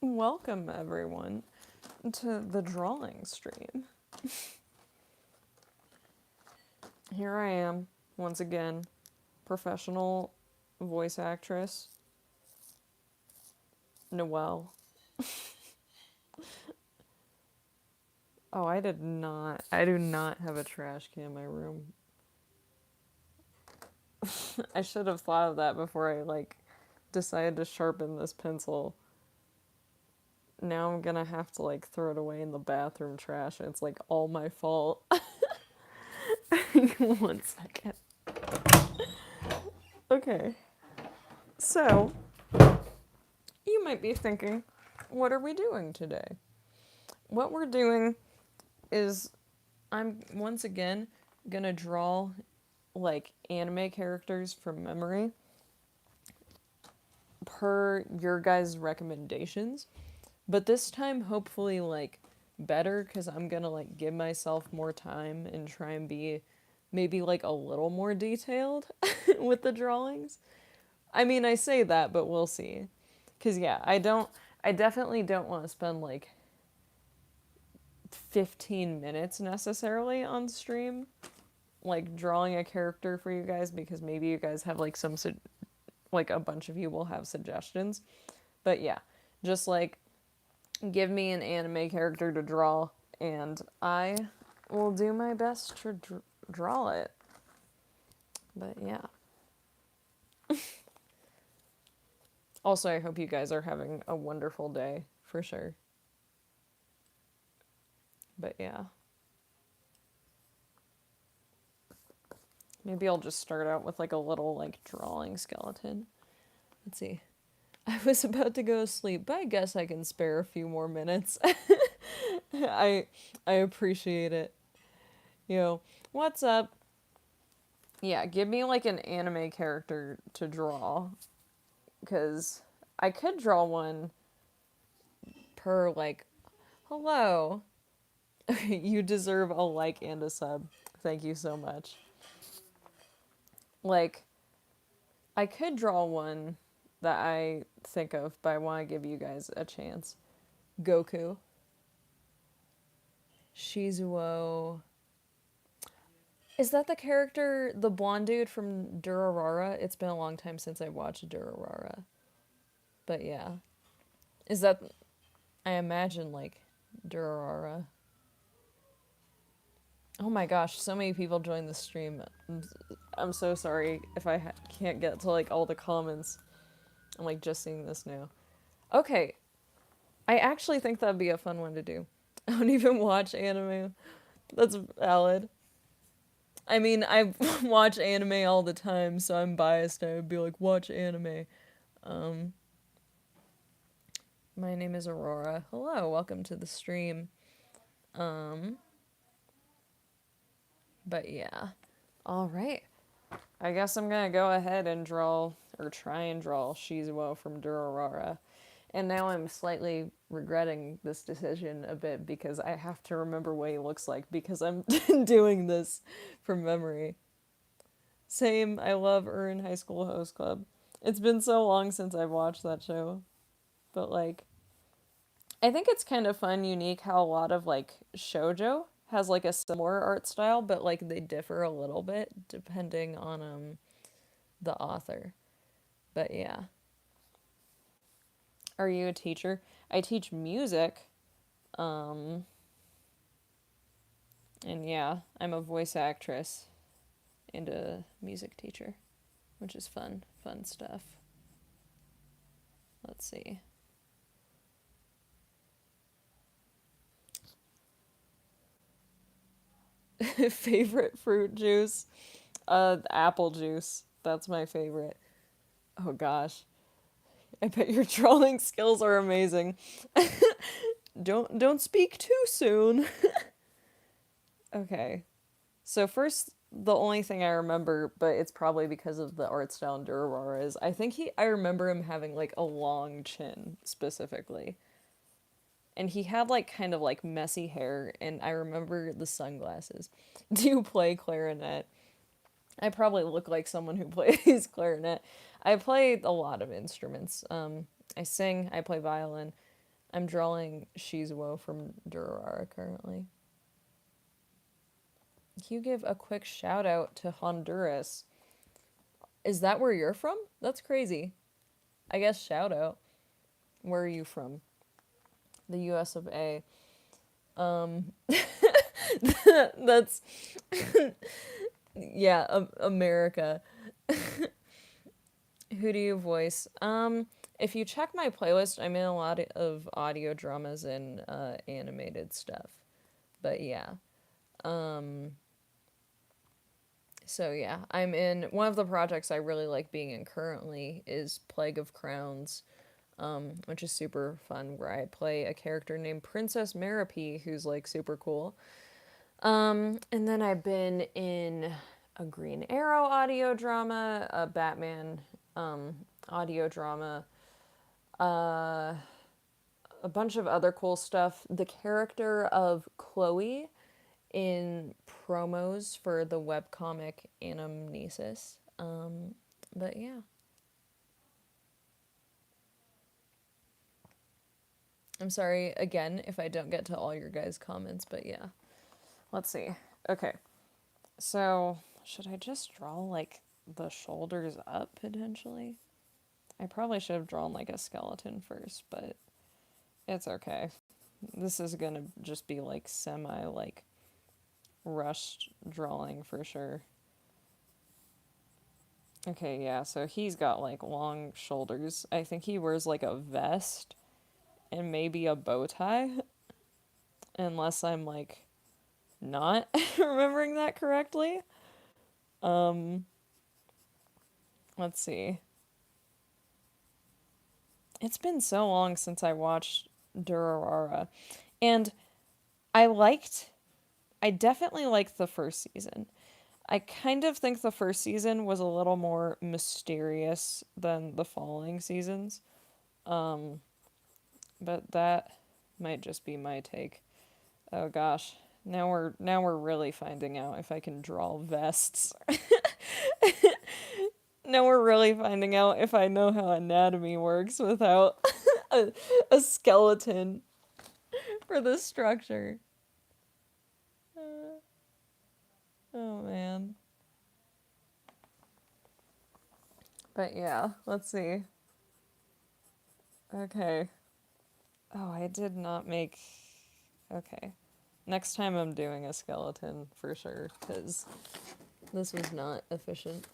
Welcome, everyone, to the drawing stream. Here I am, once again, professional voice actress, Noelle. Oh, I do not have a trash can in my room. I should have thought of that before I, decided to sharpen this pencil. Now I'm gonna have to, throw it away in the bathroom trash, and it's, all my fault. One second. Okay. So, you might be thinking, what are we doing today? What we're doing is I'm once again gonna draw anime characters from memory per your guys' recommendations. But this time, hopefully, better because I'm gonna give myself more time and try and be maybe a little more detailed with the drawings. I mean, I say that, but we'll see. Because, yeah, I definitely don't want to spend 15 minutes necessarily on stream, drawing a character for you guys, because maybe you guys have a bunch of you will have suggestions. But yeah, just give me an anime character to draw, and I will do my best to draw it. But yeah. Also, I hope you guys are having a wonderful day, for sure. But yeah. Maybe I'll just start out with a little drawing skeleton. Let's see. I was about to go to sleep, but I guess I can spare a few more minutes. I appreciate it. Yo, what's up? Yeah, give me an anime character to draw, because I could draw one per hello. You deserve a like and a sub. Thank you so much. I could draw one that I think of, but I want to give you guys a chance. Goku. Shizuo. Is that the character, the blonde dude from Durarara? It's been a long time since I watched Durarara. But yeah. Is that... I imagine, Durarara. Oh my gosh, so many people joined the stream. I'm so sorry if I can't get to, all the comments. I'm, just seeing this now. Okay. I actually think that'd be a fun one to do. I don't even watch anime. That's valid. I mean, I watch anime all the time, so I'm biased. I would be watch anime. My name is Aurora. Hello, welcome to the stream. But yeah. Alright. I guess I'm gonna go ahead and draw, or try and draw, Shizuo from Durarara. And now I'm slightly regretting this decision a bit because I have to remember what he looks like because I'm doing this from memory. Same, I love Erin High School Host Club. It's been so long since I've watched that show. But I think it's kind of fun, unique how a lot of shoujo has a similar art style, but they differ a little bit depending on the author. But yeah. Are you a teacher? I teach music. And yeah, I'm a voice actress and a music teacher, which is fun stuff. Let's see. Favorite fruit juice? Apple juice. That's my favorite. Oh gosh. I bet your drawing skills are amazing. Don't speak too soon. Okay. So first, the only thing I remember, but it's probably because of the art style in Durarara, is I remember him having a long chin specifically. And he had kind of messy hair, and I remember the sunglasses. Do you play clarinet? I probably look like someone who plays clarinet. I play a lot of instruments. I sing, I play violin, I'm drawing Shizuo from Durarara currently. Can you give a quick shout out to Honduras? Is that where you're from? That's crazy. I guess shout out. Where are you from? The US of A. Um, that's yeah, America. Who do you voice? If you check my playlist, I'm in a lot of audio dramas and animated stuff. But yeah. Um, so yeah, I'm in one of the projects I really like being in currently is Plague of Crowns, which is super fun, where I play a character named Princess Merope, who's like super cool. And then I've been in a Green Arrow audio drama, a Batman audio drama, uh, a bunch of other cool stuff. The character of Chloe in promos for the webcomic Anamnesis. But yeah. I'm sorry again if I don't get to all your guys' comments, but yeah. Let's see. Okay. So, should I just draw like the shoulders up potentially? I probably should have drawn like a skeleton first, but it's okay. This is gonna just be like semi like rushed drawing for sure. Okay, yeah, so he's got like long shoulders. I think he wears like a vest and maybe a bow tie, unless I'm like not remembering that correctly. Um, let's see. It's been so long since I watched Durarara, and I liked, I definitely liked the first season. I kind of think the first season was a little more mysterious than the following seasons. Um, but that might just be my take. Oh gosh. Now we're really finding out if I can draw vests. Now we're really finding out if I know how anatomy works without a skeleton for the structure. Oh man. But yeah, let's see. Okay. Oh, I did not make. Okay. Next time I'm doing a skeleton for sure, because this was not efficient.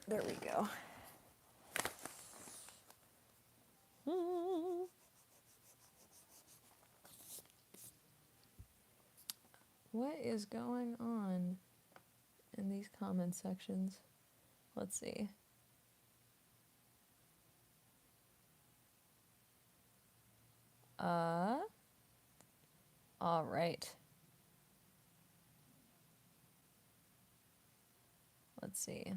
There we go. What is going on in these comment sections? Let's see. All right. Let's see.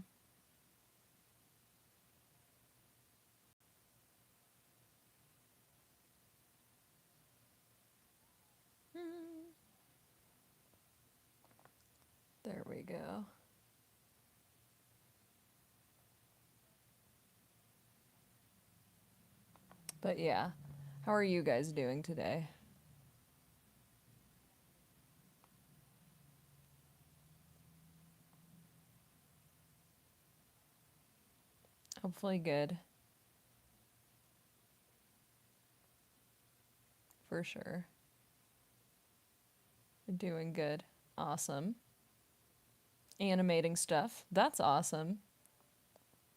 There we go. But yeah, how are you guys doing today? Hopefully good. For sure. Doing good. Awesome. Animating stuff. That's awesome.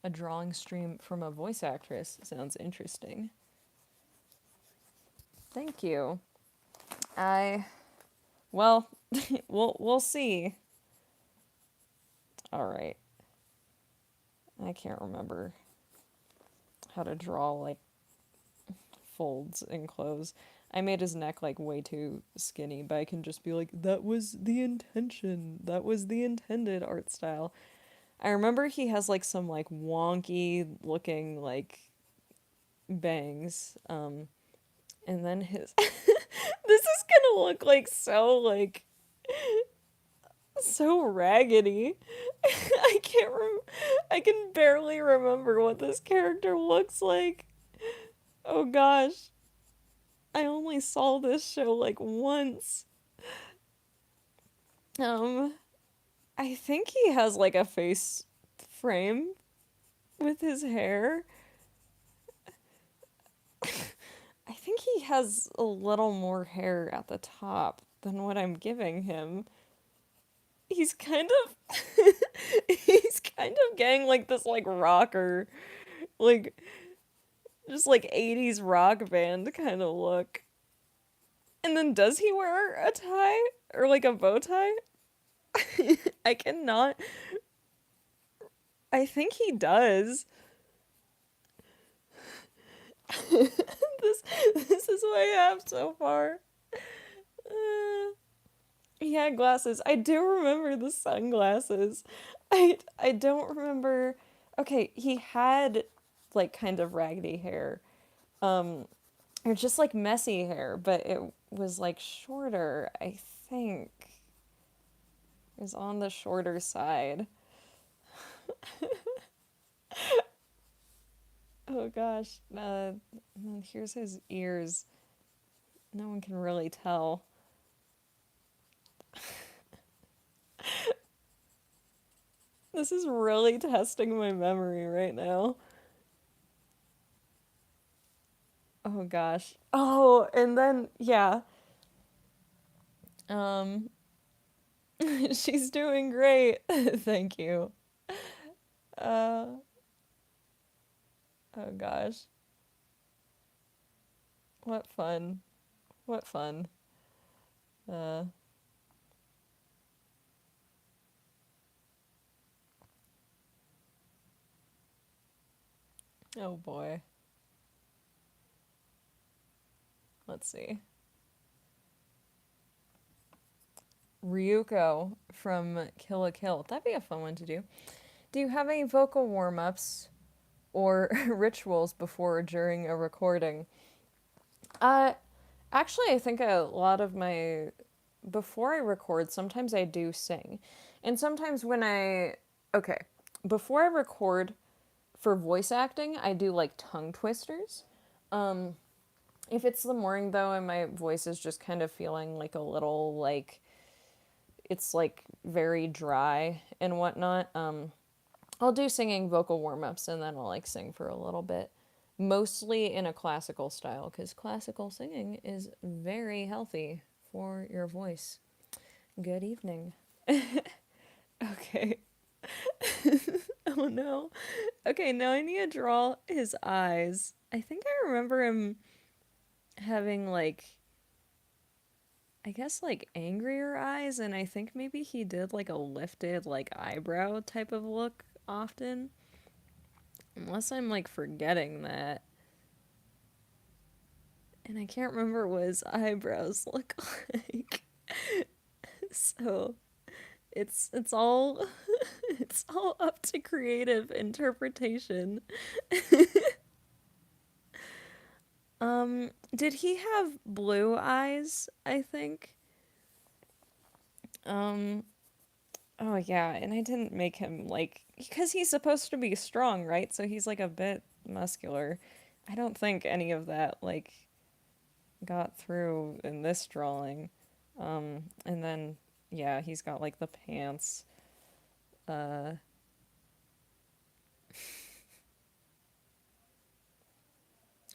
A drawing stream from a voice actress. Sounds interesting. Thank you. Well, we'll see. All right. I can't remember how to draw like folds in clothes. I made his neck like way too skinny, but I can just be like, that was the intention. That was the intended art style. I remember he has like some like wonky looking like bangs. And then his this is gonna look like so raggedy. I can't I can barely remember what this character looks like. Oh gosh. I only saw this show like once. Um, I think he has like a face frame with his hair. I think he has a little more hair at the top than what I'm giving him. He's kind of he's kind of getting like this like rocker, like just like 80s rock band kind of look. And then does he wear a tie or like a bow tie? I cannot. I think he does. this this is what I have so far. Uh, he had glasses. I do remember the sunglasses. I don't remember. Okay, he had like kind of raggedy hair. Um or just like messy hair, but it was like shorter, I think. It was on the shorter side. Oh gosh. And here's his ears. No one can really tell. This is really testing my memory right now. Oh gosh. Oh, and then yeah. Um she's doing great. Thank you. Uh oh gosh. What fun. What fun. Uh oh boy. Let's see. Ryuko from Kill la Kill. That'd be a fun one to do. Do you have any vocal warm ups or rituals before or during a recording? Uh, Actually, I think a lot of my. Before I record, sometimes I do sing. And sometimes when I. Okay. Before I record for voice acting, I do like tongue twisters. Um, if it's the morning though and my voice is just kind of feeling like a little like it's like very dry and whatnot, I'll do singing vocal warm ups and then I'll like sing for a little bit. Mostly in a classical style because classical singing is very healthy for your voice. Good evening. Okay. Oh no. Okay, now I need to draw his eyes. I think I remember him having like I guess like angrier eyes, and I think maybe he did like a lifted like eyebrow type of look often. Unless I'm like forgetting that. And I can't remember what his eyebrows look like. So it's all it's all up to creative interpretation. Did he have blue eyes, I think? Um oh yeah, and I didn't make him like because he's supposed to be strong, right? So he's like a bit muscular. I don't think any of that like got through in this drawing. And then yeah, he's got like the pants. Uh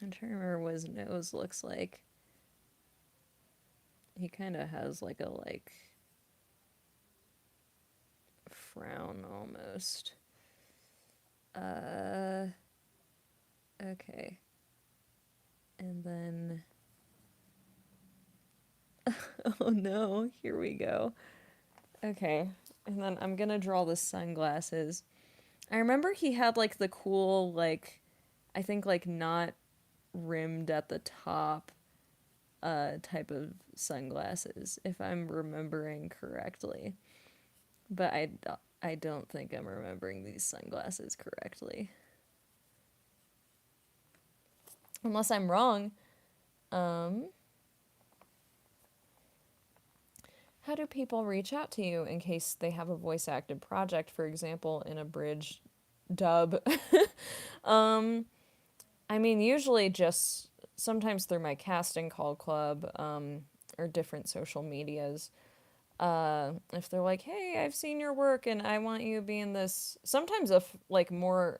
I'm trying to remember what his nose looks like. He kind of has like a like frown almost. Uh okay. And then oh no, here we go. Okay. And then I'm going to draw the sunglasses. I remember he had like the cool like I think like not rimmed at the top type of sunglasses if I'm remembering correctly. But I don't think I'm remembering these sunglasses correctly. Unless I'm wrong. Um how do people reach out to you in case they have a voice acted project, for example, in a bridge dub? um I mean, usually just sometimes through my casting call club, or different social medias. If they're like, "Hey, I've seen your work and I want you to be in this." Sometimes if like more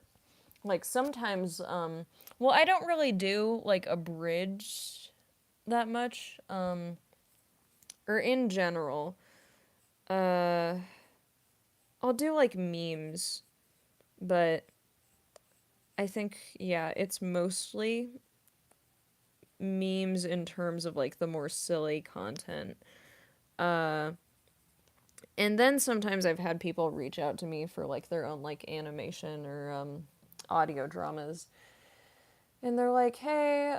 like sometimes well, I don't really do like a bridge that much. Or in general, uh I'll do like memes, but I think yeah, it's mostly memes in terms of like the more silly content. Uh and then sometimes I've had people reach out to me for like their own like animation or audio dramas. And they're like, "Hey,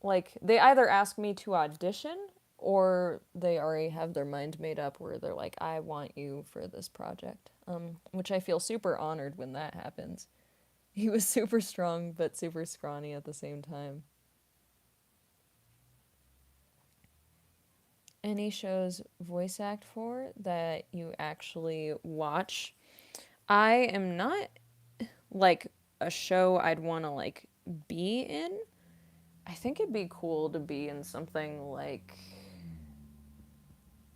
like they either ask me to audition or they already have their mind made up where they're like, I want you for this project." Which I feel super honored when that happens. He was super strong but super scrawny at the same time. Any shows voice act for that you actually watch? I am not like a show I'd want to like be in. I think it'd be cool to be in something like,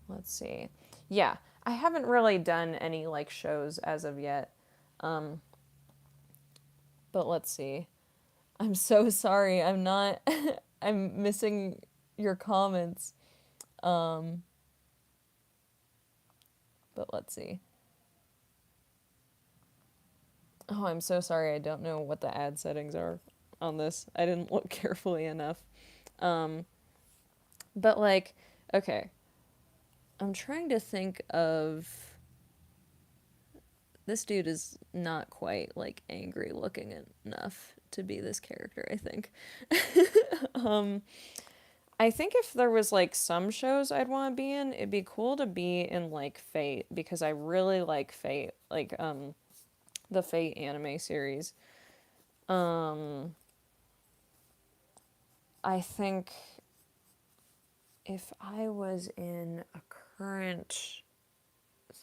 let's see. Yeah, I haven't really done any like shows as of yet. Um, but let's see. I'm so sorry. I'm not I'm missing your comments. Um, but let's see. Oh, I'm so sorry. I don't know what the ad settings are on this. I didn't look carefully enough. Um, but like, okay. I'm trying to think of, this dude is not quite like angry looking enough to be this character, I think. um I think if there was like some shows I'd want to be in, it'd be cool to be in like Fate because I really like Fate, like the Fate anime series. Um I think if I was in a current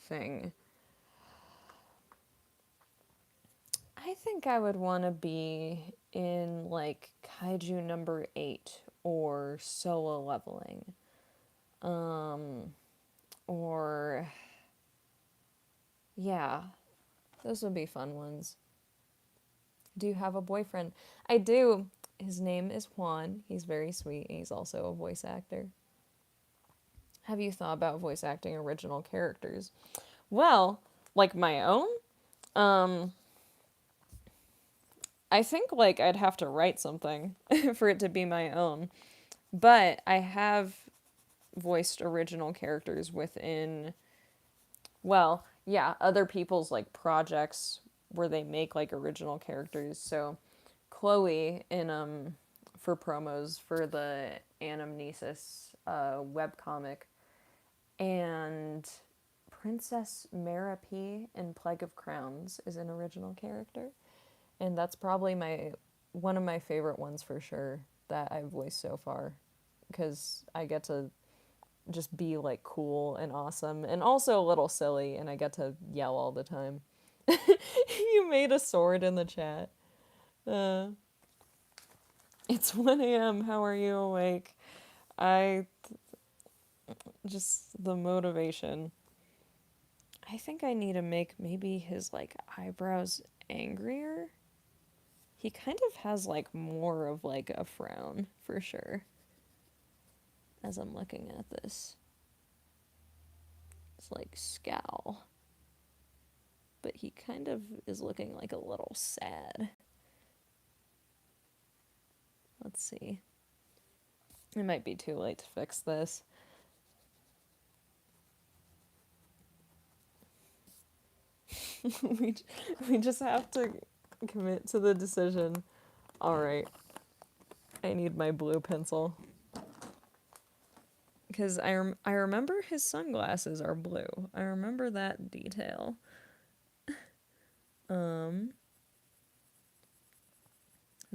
thing, I think I would want to be in like Kaiju number 8 or solo leveling. Um or yeah, those would be fun ones. Do you have a boyfriend? I do. His name is Juan. He's very sweet. He's also a voice actor. Have you thought about voice acting original characters? Well, like my own? Um, I think like I'd have to write something for it to be my own. But I have voiced original characters within, well, yeah, other people's like projects where they make like original characters. So Chloe in for promos for the Anamnesis webcomic, and Princess Merapi in Plague of Crowns is an original character, and that's probably my one of my favorite ones for sure that I've voiced so far, because I get to just be like cool and awesome and also a little silly, and I get to yell all the time. You made a sword in the chat. Uh, it's 1 a.m. How are you awake? I just the motivation. I think I need to make maybe his like eyebrows angrier. He kind of has like more of like a frown for sure as I'm looking at this. It's like scowl. But he kind of is looking like a little sad. Let's see. It might be too late to fix this. we, we just have to commit to the decision. Alright, I need my blue pencil. Because I remember his sunglasses are blue. I remember that detail.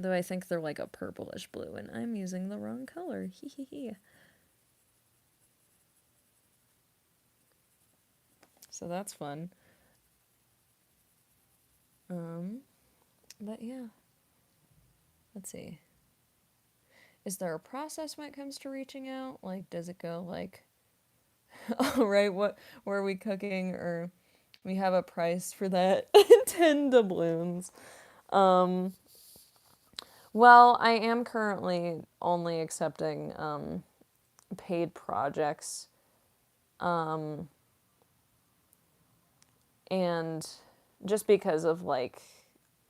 Though I think they're like a purplish blue, and I'm using the wrong color. Hee hee hee. So that's fun. But yeah. let's see. Is there a process when it comes to reaching out? Like, does it go like, all right, where are we cooking? Or we have a price for that 10 doubloons. Um, well, I am currently only accepting paid projects. Um, and just because of like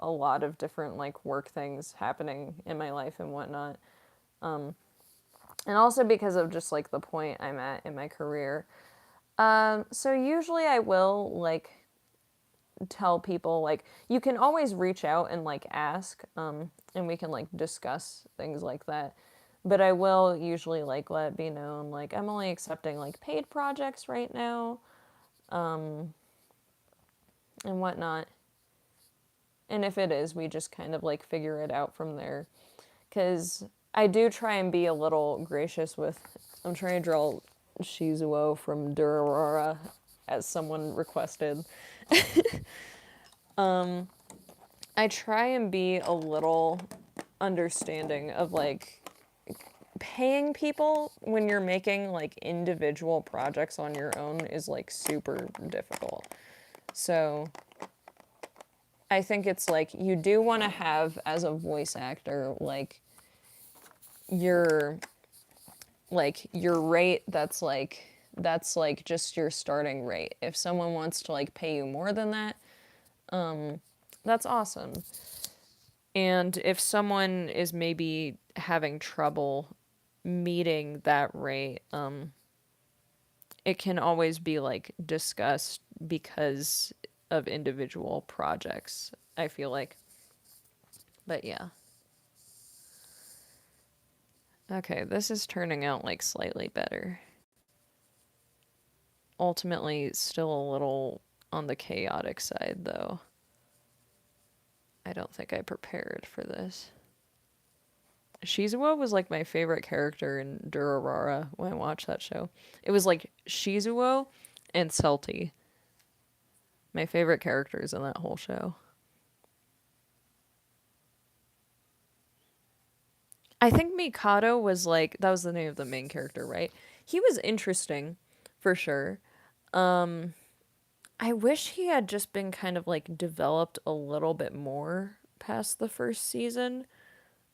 a lot of different like work things happening in my life and whatnot. Um, and also because of just like the point I'm at in my career. So usually I will like tell people like you can always reach out and like ask, and we can like discuss things like that. But I will usually like let it be known like I'm only accepting like paid projects right now, and whatnot. And if it is, we just kind of like figure it out from there. Because I do try and be a little gracious with. I'm trying to draw Shizuo from Durarara as someone requested. I try and be a little understanding of like paying people when you're making like individual projects on your own is like super difficult. So I think it's like you do want to have as a voice actor your your rate that's like just your starting rate. If someone wants to like pay you more than that, that's awesome. And if someone is maybe having trouble meeting that rate, it can always be like discussed because of individual projects, I feel like. But yeah. Okay, this is turning out like slightly better. Ultimately, still a little on the chaotic side, though. I don't think I prepared for this. Shizuo was like my favorite character in Durarara when I watched that show. It was like Shizuo and Celti, my favorite characters in that whole show. I think Mikado was like that was the name of the main character, right? He was interesting, for sure. Um, I wish he had just been kind of like developed a little bit more past the first season.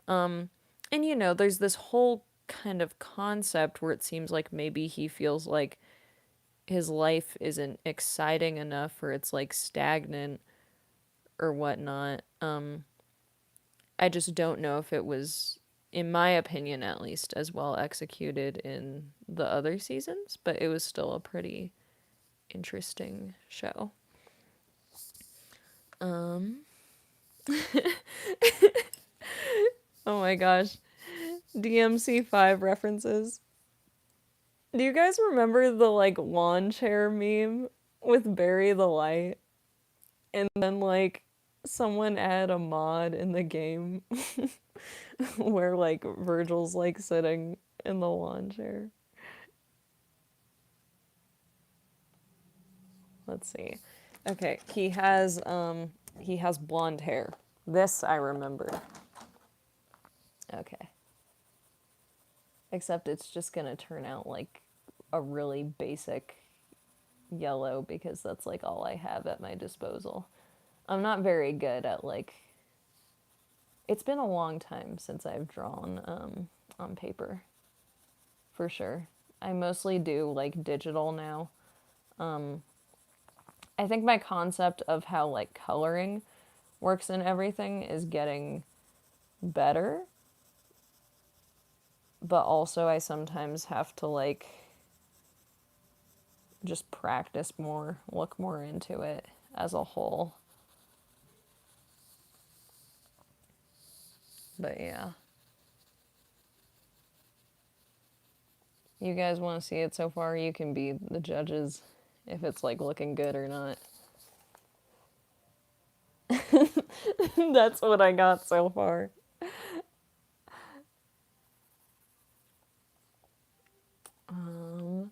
And you know, there's this whole kind of concept where it seems like maybe he feels like his life isn't exciting enough or it's like stagnant or whatnot. I just don't know if it was, in my opinion at least, as well executed in the other seasons, but it was still a pretty interesting show. Um, oh my gosh. DMC5 references. Do you guys remember the like lawn chair meme with Barry the Light? And then like someone add a mod in the game where like Virgil's like sitting in the lawn chair. Let's see. Okay, he has blonde hair. This I remember. Okay. Except it's just gonna turn out like a really basic yellow because that's like all I have at my disposal. I'm not very good at like it's been a long time since I've drawn on paper, for sure. I mostly do like digital now. I think my concept of how like coloring works in everything is getting better, but also I sometimes have to like just practice more, look more into it as a whole. But yeah. You guys want to see it so far? You can be the judges if it's like looking good or not. That's what I got so far. Um,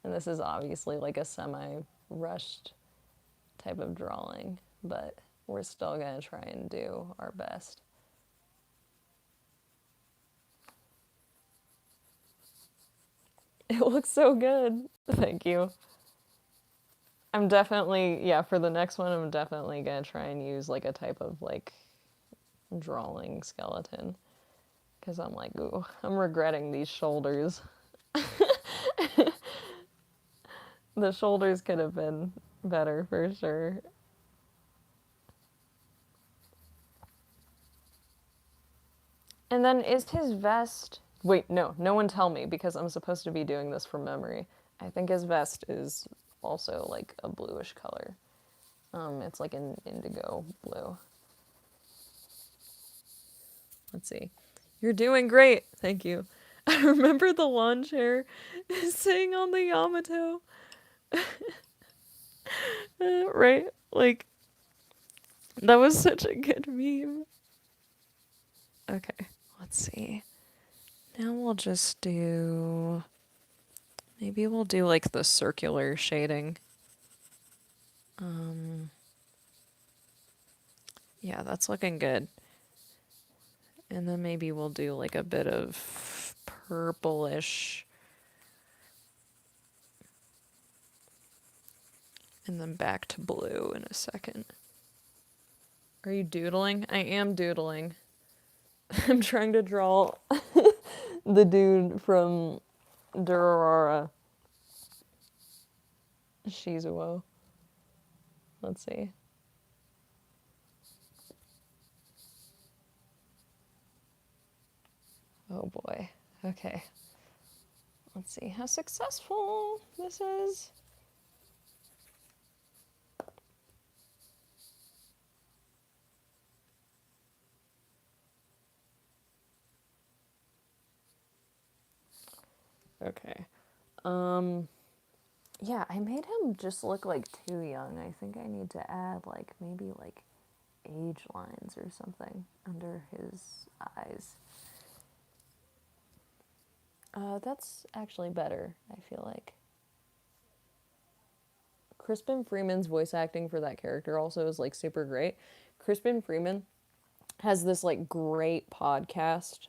and this is obviously like a semi rushed type of drawing, but we're still gonna try and do our best. It looks so good. Thank you. I'm definitely, yeah, for the next one, I'm definitely gonna try and use like a type of like drawing skeleton. Because I'm like, ooh, I'm regretting these shoulders. The shoulders could have been better for sure. And then is his vest. Wait, no, no one tell me because I'm supposed to be doing this from memory. I think his vest is also like a bluish color. It's like an indigo blue. Let's see. You're doing great. Thank you. I remember the lawn chair sitting on the Yamato. Right? Like, that was such a good meme. Okay, let's see. Now we'll just do. Maybe we'll do like the circular shading. Yeah, that's looking good. And then maybe we'll do like a bit of purplish. And then back to blue in a second. Are you doodling? I am doodling. I'm trying to draw the dude from Durarara. Shizuo. Let's see. Oh boy. Okay. Let's see how successful this is. Okay. Yeah, I made him just look like too young. I think I need to add like maybe like age lines or something under his eyes. That's actually better, I feel like. Crispin Freeman's voice acting for that character also is like super great. Crispin Freeman has this like great podcast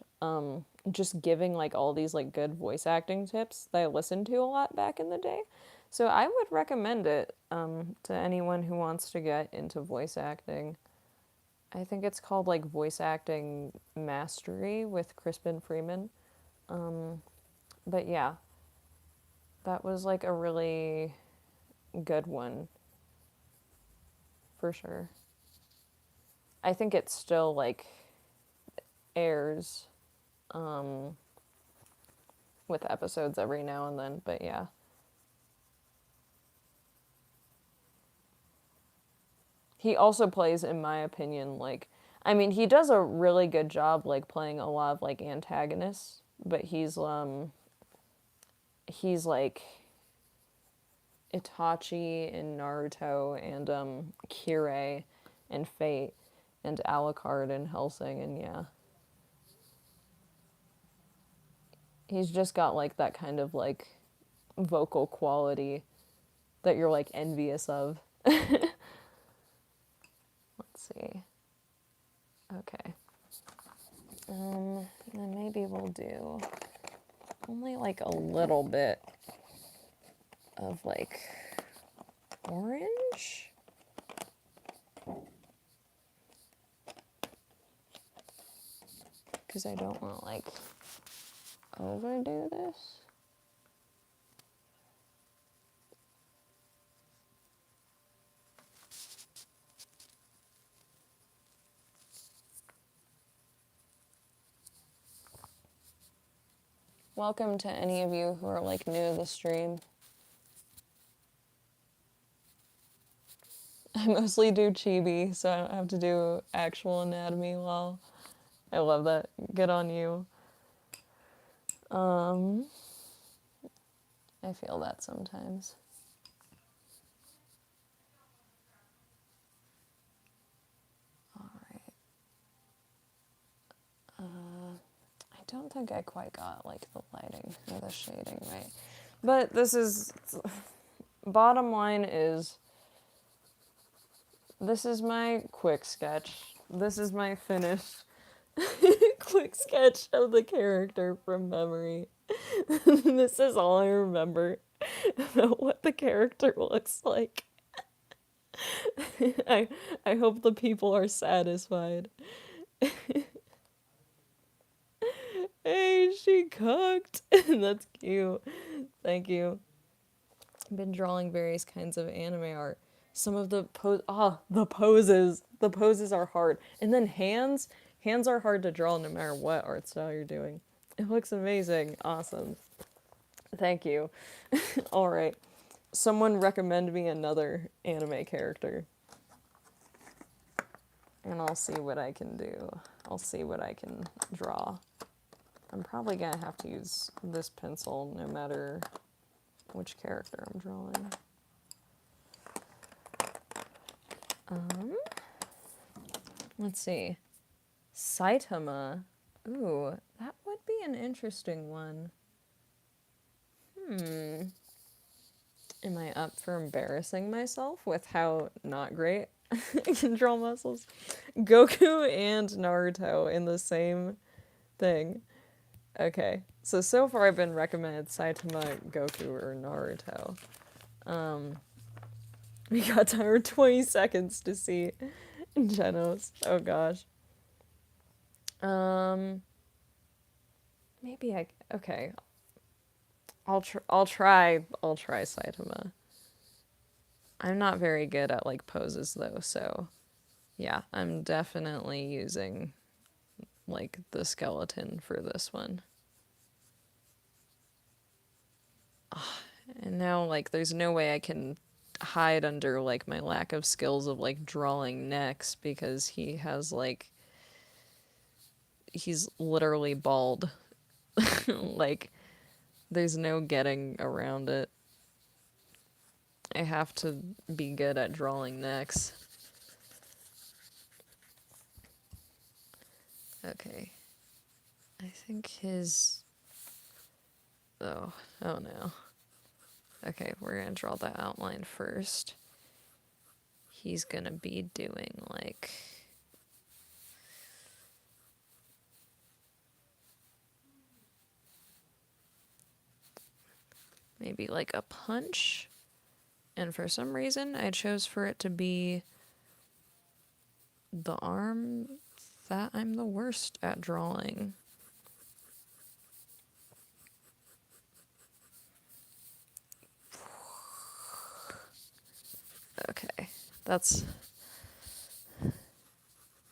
just giving like all these like good voice acting tips that I listened to a lot back in the day. So I would recommend it to anyone who wants to get into voice acting. I think it's called like Voice Acting Mastery with Crispin Freeman. But yeah, that was like a really good one for sure. I think it still like airs with episodes every now and then, but yeah. He also plays, in my opinion, like, I mean, he does a really good job, like, playing a lot of, like, antagonists, but he's, like, Itachi in Naruto, and, Kirei in Fate, and Alucard in Hellsing, and yeah. He's just got, like, that kind of, like, vocal quality that you're, like, envious of. Let's see. Okay. Then maybe we'll do only like a little bit of like orange. Because I don't want to like overdo this. Welcome to any of you who are like new to the stream. I mostly do chibi, so I don't have to do actual anatomy well. I love that. Good on you. I feel that sometimes. Alright. I don't think I quite got like the lighting or the shading right. But this is, bottom line is, This is my quick sketch. This is my finished quick sketch of the character from memory. This is all I remember about what the character looks like. I I hope the people are satisfied. Hey, she cooked. That's cute. Thank you. I've been drawing various kinds of anime art. Some of the the poses. The poses are hard. And then hands. Hands are hard to draw no matter what art style you're doing. It looks amazing. Awesome. Thank you. All right. Someone recommend me another anime character. And I'll see what I can do. I'll see what I can draw. I'm probably gonna have to use this pencil no matter which character I'm drawing. Let's see. Saitama. Ooh, that would be an interesting one. Am I up for embarrassing myself with how not great I can draw muscles? Goku and Naruto in the same thing. Okay, so far I've been recommended Saitama, Goku, or Naruto. We got time for 20 seconds to see Genos. Oh gosh. Maybe okay. I'll try Saitama. I'm not very good at like poses though, so yeah, I'm definitely using like the skeleton for this one. And now like there's no way I can hide under like my lack of skills of like drawing necks because he has like he's literally bald. Like there's no getting around it. I have to be good at drawing necks. Okay. I think his... Oh no. Okay, we're gonna draw the outline first. He's gonna be doing like... maybe like a punch. And for some reason, I chose for it to be the arm that I'm the worst at drawing. Okay, that's...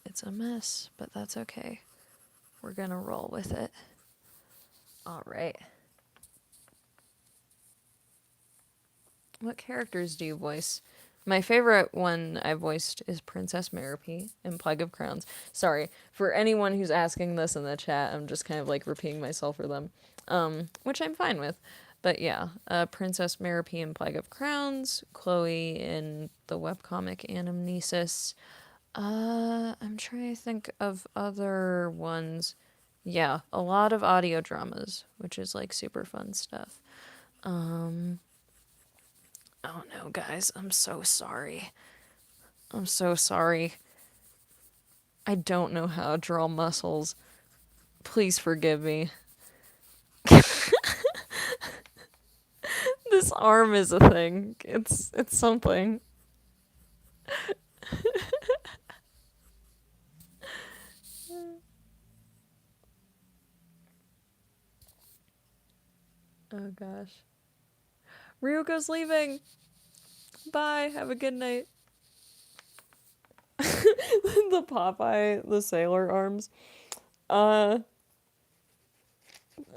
it's a mess, but that's okay. We're gonna roll with it. All right. What characters do you voice? My favorite one I voiced is Princess Merope in Plague of Crowns. Sorry, for anyone who's asking this in the chat, I'm just kind of like repeating myself for them, which I'm fine with. But yeah, Princess Merope in Plague of Crowns, Chloe in the webcomic Anamnesis. I'm trying to think of other ones. Yeah, a lot of audio dramas, which is like super fun stuff. Oh no, guys, I'm so sorry. I'm so sorry. I don't know how to draw muscles. Please forgive me. This arm is a thing. It's something. Oh gosh. Ryuko's leaving. Bye. Have a good night. The Popeye, the sailor arms.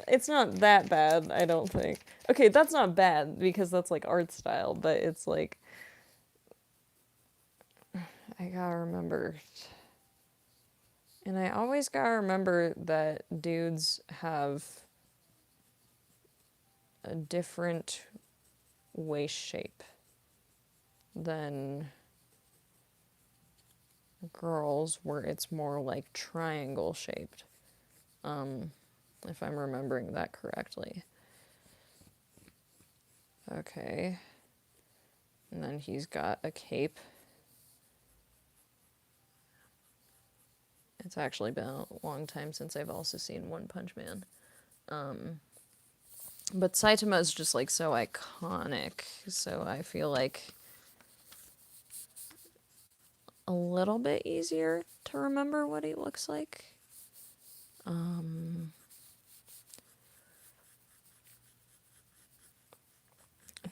It's not that bad, I don't think. Okay, that's not bad because that's like art style, but it's like I gotta remember. And I always gotta remember that dudes have a different waist shape than girls, where it's more like triangle shaped. If I'm remembering that correctly. Okay. And then he's got a cape. It's actually been a long time since I've also seen One Punch Man. But Saitama is just like so iconic, so I feel like a little bit easier to remember what he looks like.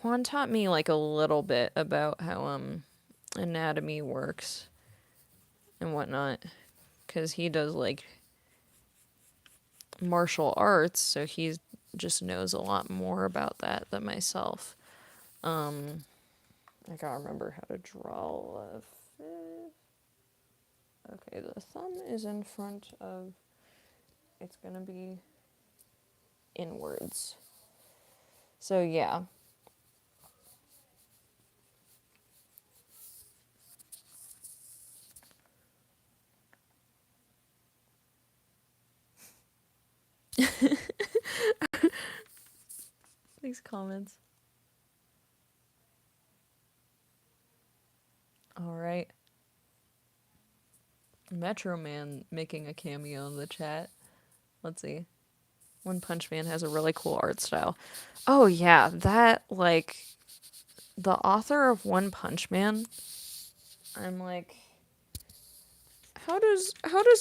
Juan taught me like a little bit about how anatomy works and whatnot, because he does like martial arts, so he just knows a lot more about that than myself. I gotta remember how to draw a fifth. Okay, the thumb is in front of, it's gonna be inwards. So yeah. These comments. Alright. Metro Man making a cameo in the chat. Let's see. One Punch Man has a really cool art style. Oh yeah, that, like, the author of One Punch Man, I'm like, how does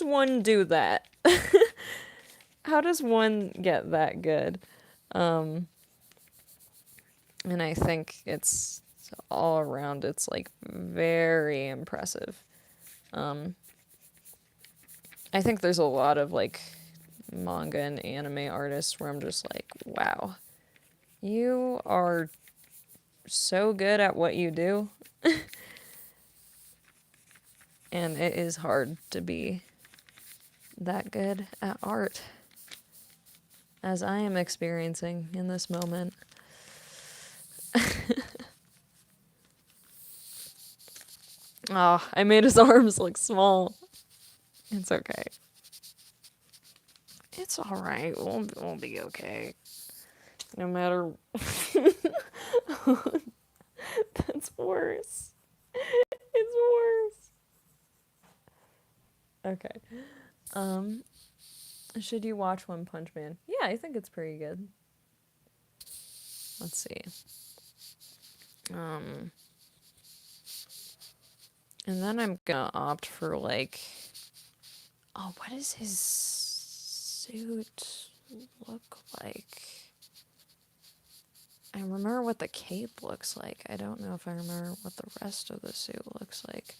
one do that? How does one get that good? And I think it's all around, it's like very impressive. I think there's a lot of like manga and anime artists where I'm just like, wow, you are so good at what you do. And it is hard to be that good at art, as I am experiencing in this moment. Oh, I made his arms look small. It's okay. It's alright. We'll be okay. No matter... That's worse. It's worse. Okay. Should you watch One Punch Man? Yeah, I think it's pretty good. Let's see. And then I'm gonna opt for like... Oh, what does his suit look like? I remember what the cape looks like. I don't know if I remember what the rest of the suit looks like.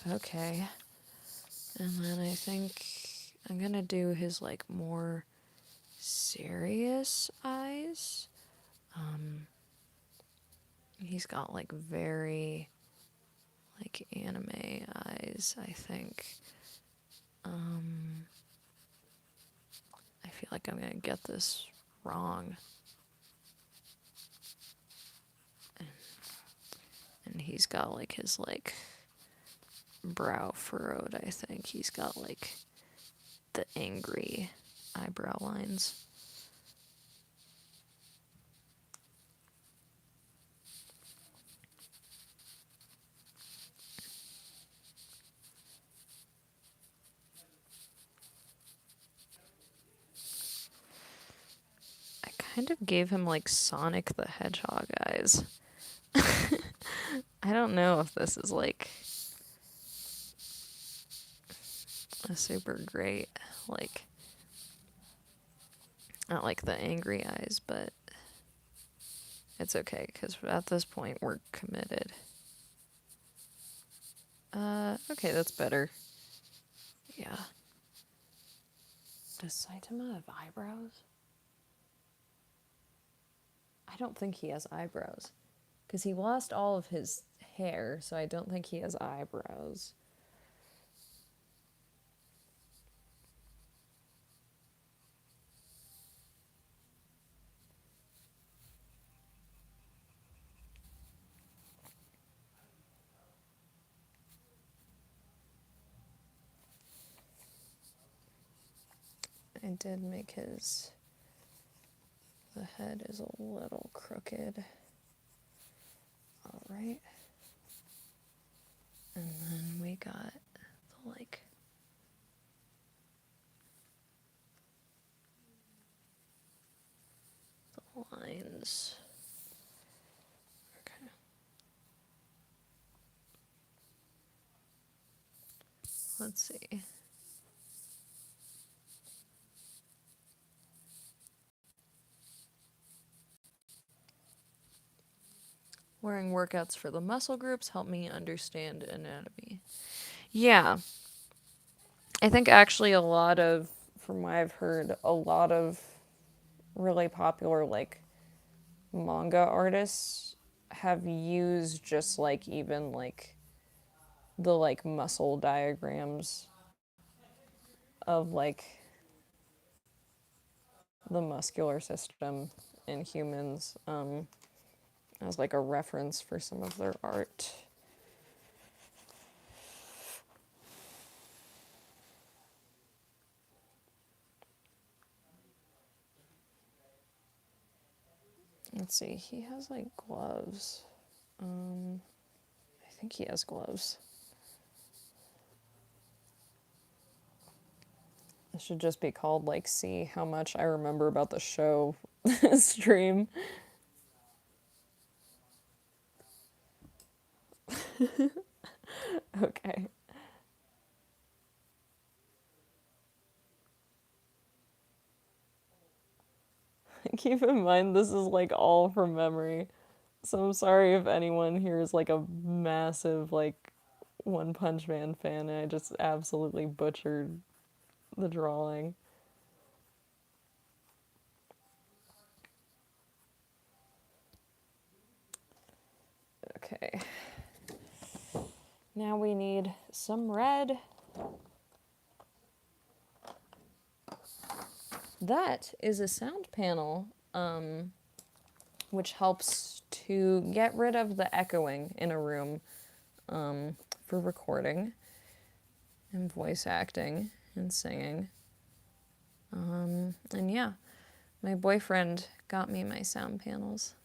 Okay. And then I think I'm gonna do his like more serious eyes. He's got like very like anime eyes, I think. I feel like I'm gonna get this wrong. And he's got like his like brow furrowed, I think. He's got like the angry eyebrow lines. I kind of gave him like Sonic the Hedgehog eyes. I don't know if this is like a super great, like, not like the angry eyes, but it's okay, because at this point we're committed. Okay, that's better. Yeah. Does Saitama have eyebrows? I don't think he has eyebrows, because he lost all of his hair, so I don't think he has eyebrows. I did make his... The head is a little crooked. Alright. And then we got is. Okay. Let's see. Wearing workouts for the muscle groups help me understand anatomy. Yeah. I think actually a lot of, from what I've heard, a lot of really popular like manga artists have used just like even like the like muscle diagrams of like the muscular system in humans as like a reference for some of their art. Let's see, he has like gloves. I think he has gloves. It should just be called like see how much I remember about the show stream. Okay. Keep in mind this is like all from memory. So I'm sorry if anyone here is like a massive like One Punch Man fan and I just absolutely butchered the drawing. Okay. Now we need some red. That is a sound panel, which helps to get rid of the echoing in a room for recording and voice acting and singing. And yeah, my boyfriend got me my sound panels,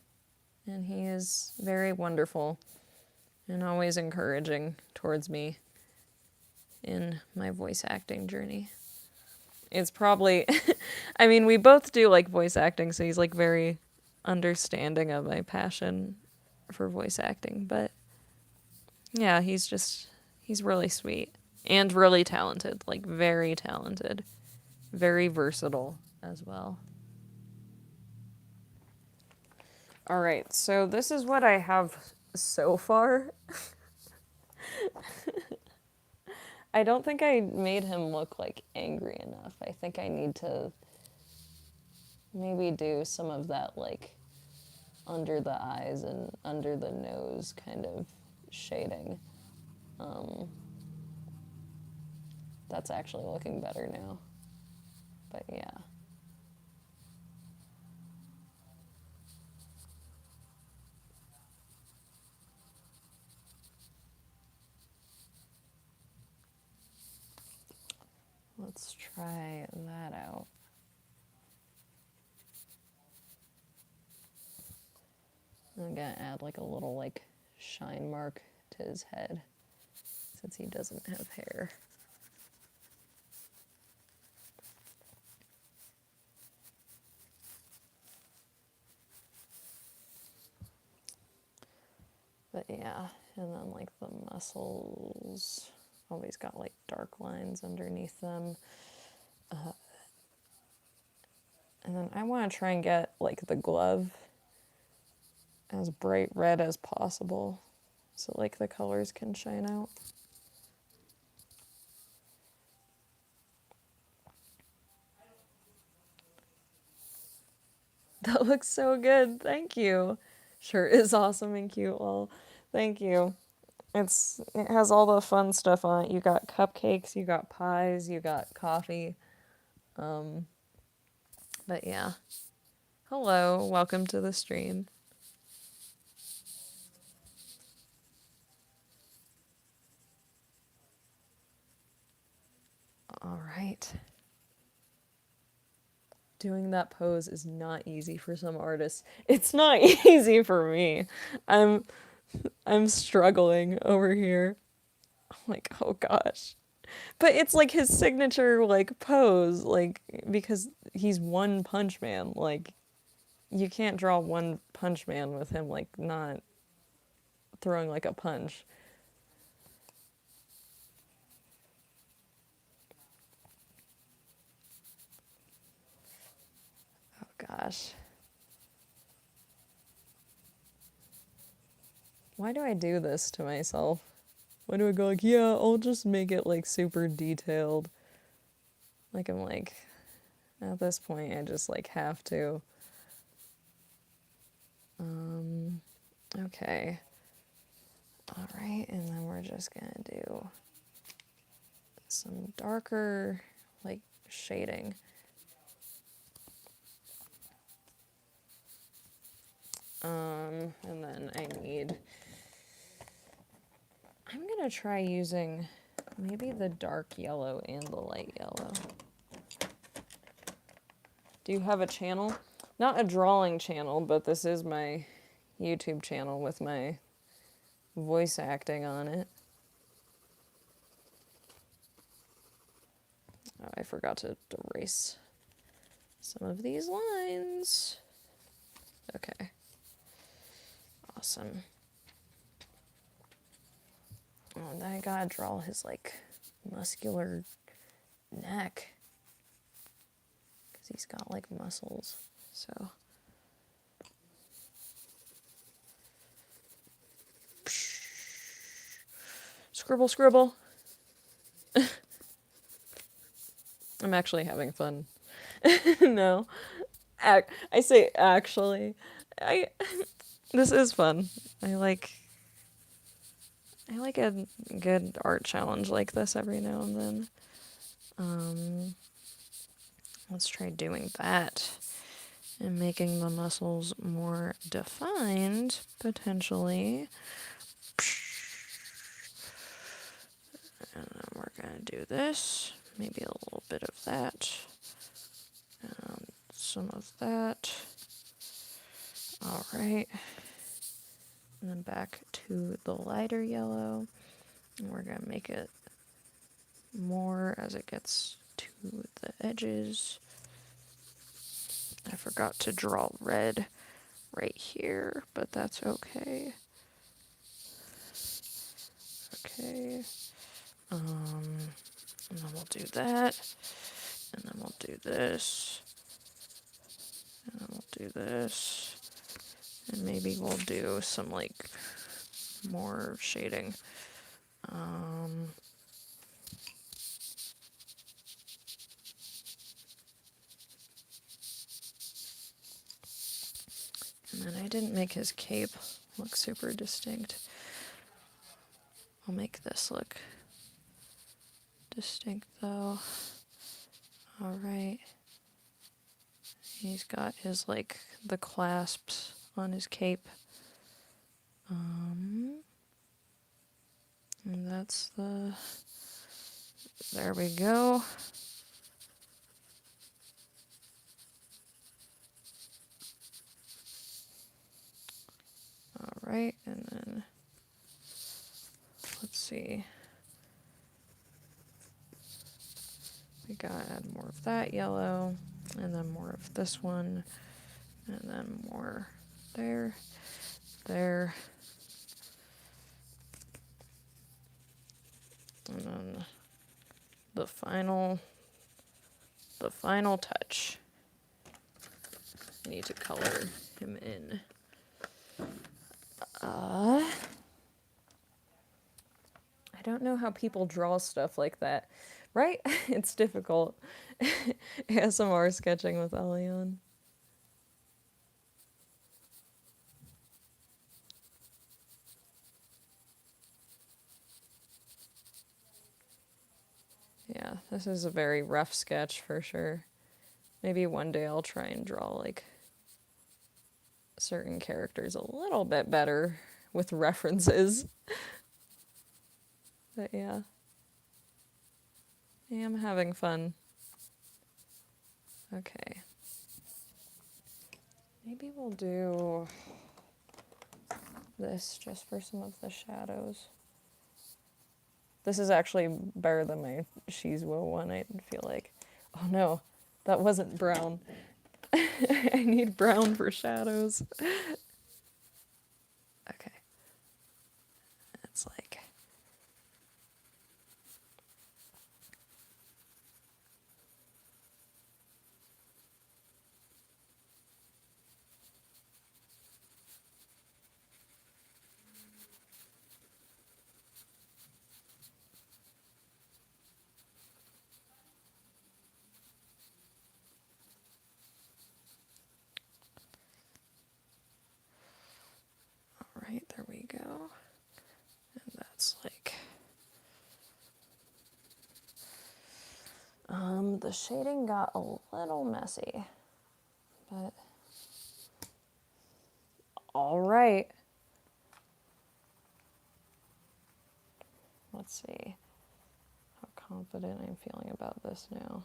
and he is very wonderful and always encouraging towards me in my voice acting journey. It's probably, I mean, we both do like voice acting, so he's like very understanding of my passion for voice acting. But yeah, he's really sweet and really talented, like very talented, very versatile as well. All right, so this is what I have so far. I don't think I made him look like angry enough. I think I need to maybe do some of that like under the eyes and under the nose kind of shading. That's actually looking better now. But yeah. Let's try that out. I'm gonna add like a little like shine mark to his head since he doesn't have hair. But yeah, and then like the muscles always got like dark lines underneath them. And then I want to try and get like the glove as bright red as possible so like the colors can shine out. That looks so good. Thank you. Shirt is awesome and cute. Well, thank you. It has all the fun stuff on it. You got cupcakes, you got pies, you got coffee. But yeah. Hello, welcome to the stream. All right. Doing that pose is not easy for some artists. It's not easy for me. I'm struggling over here. I'm like, oh gosh. But it's like his signature like pose, like because he's One Punch Man. Like you can't draw One Punch Man with him, like, not throwing, like, a punch. Oh, gosh. Why do I do this to myself? Why do I go like, yeah, I'll just make it, like, super detailed? Like, I'm like, at this point, I just, like, have to. Okay. Alright, and then we're just gonna do some darker, like, shading. And then I'm gonna try using maybe the dark yellow and the light yellow. Do you have a channel? Not a drawing channel, but this is my YouTube channel with my voice acting on it. Oh, I forgot to erase some of these lines. Okay. Awesome. Oh, and then I gotta draw his, like, muscular neck. Because he's got, like, muscles. So. Scribble, scribble. I'm actually having fun. No. I say actually. This is fun. I like a good art challenge like this every now and then. Let's try doing that and making the muscles more defined, potentially. And then we're gonna do this. Maybe a little bit of that. Some of that. All right. And then back to the lighter yellow. And we're going to make it more as it gets to the edges. I forgot to draw red right here, but that's okay. Okay. And then we'll do that. And then we'll do this. And then we'll do this. And maybe we'll do some, like, more shading. And then I didn't make his cape look super distinct. I'll make this look distinct though. Alright. He's got his, like, the clasps on his cape. And that's the... There we go. Alright, and then... Let's see. We gotta add more of that yellow, and then more of this one, and then more there, there. And then the final touch. I need to color him in. I don't know how people draw stuff like that, right? It's difficult. ASMR sketching with Elion. Yeah, this is a very rough sketch for sure. Maybe one day I'll try and draw, like, certain characters a little bit better with references. But yeah. I am having fun. Okay. Maybe we'll do this just for some of the shadows. This is actually better than my Shizuo one, I feel like. Oh no, that wasn't brown. I need brown for shadows. Okay. It's like... Alright, there we go. And that's like... the shading got a little messy, but... Alright. Let's see how confident I'm feeling about this now.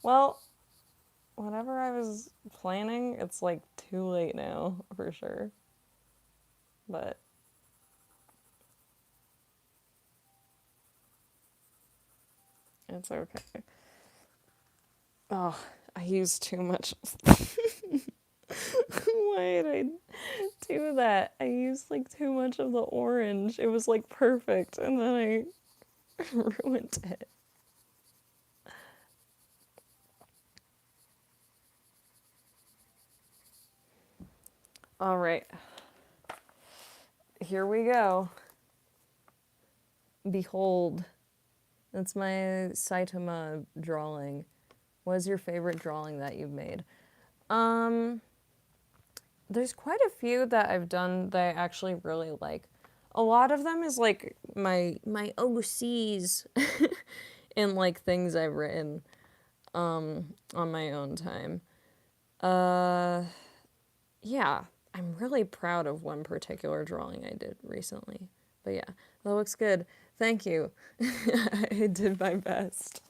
Well, whatever I was planning, it's like too late now, for sure. But it's okay. Oh, I used too much. Why did I do that? I used like too much of the orange. It was like perfect, and then I ruined it. All right. Here we go. Behold. That's my Saitama drawing. What is your favorite drawing that you've made? There's quite a few that I've done that I actually really like. A lot of them is like my OCs and like things I've written on my own time. Yeah, I'm really proud of one particular drawing I did recently. But yeah, that looks good. Thank you. I did my best.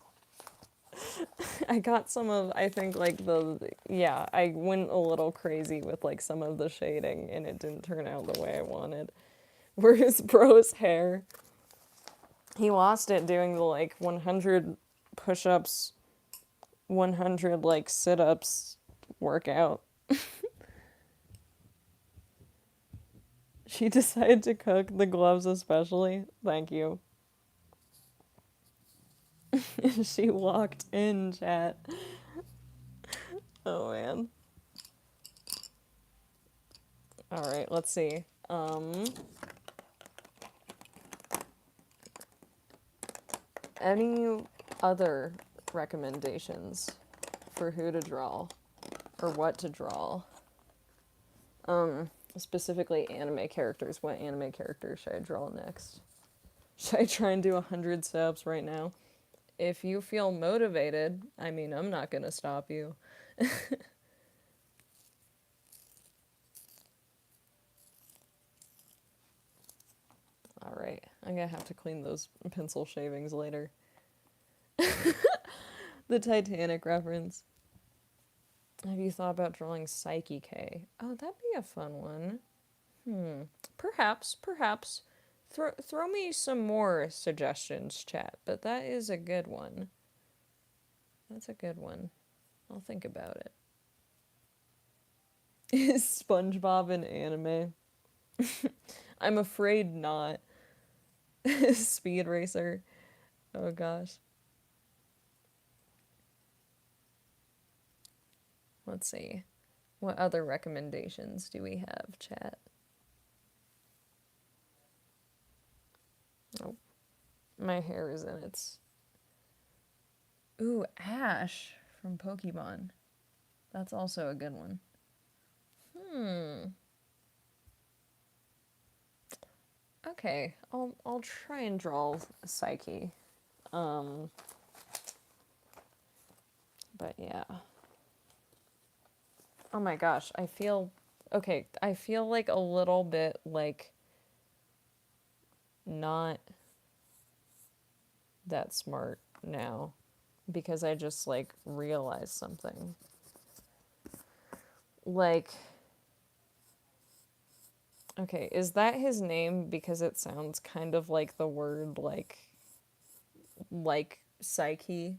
I got some of, I think, like yeah, I went a little crazy with like some of the shading and it didn't turn out the way I wanted. Whereas bro's hair, he lost it doing the like 100 push-ups, 100 like sit-ups workout. She decided to cook, the gloves especially. Thank you. She walked in, chat. Oh man. Alright, let's see. Any other recommendations for who to draw? Or what to draw? Specifically anime characters. What anime characters should I draw next? Should I try and do 100 steps right now? If you feel motivated, I mean, I'm not gonna stop you. Alright, I'm gonna have to clean those pencil shavings later. The Titanic reference. Have you thought about drawing Saiki K? Oh, that'd be a fun one. Perhaps. Throw me some more suggestions, chat, but that is a good one. That's a good one. I'll think about it. Is SpongeBob an anime? I'm afraid not. Speed Racer. Oh gosh. Let's see. What other recommendations do we have, chat? Oh, my hair is in its... Ooh, Ash from Pokemon. That's also a good one. Okay, I'll try and draw Saiki. But yeah. Oh my gosh, I feel like a little bit like not that smart now. because I just like realized something. Like, okay, is that his name because it sounds kind of like the word like psyche,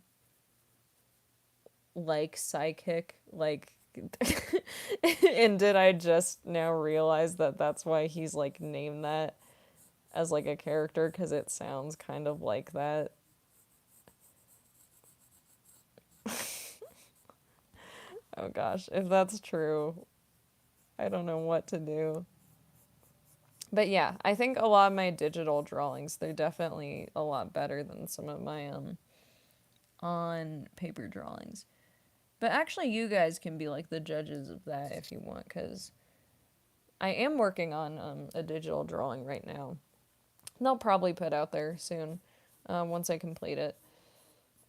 like psychic, like and did I just now realize that that's why he's like named that as like a character because it sounds kind of like that? Oh gosh, if that's true, I don't know what to do. But yeah, I think a lot of my digital drawings, they're definitely a lot better than some of my on paper drawings. But actually you guys can be like the judges of that if you want, cuz I am working on a digital drawing right now. They'll probably put out there soon once I complete it.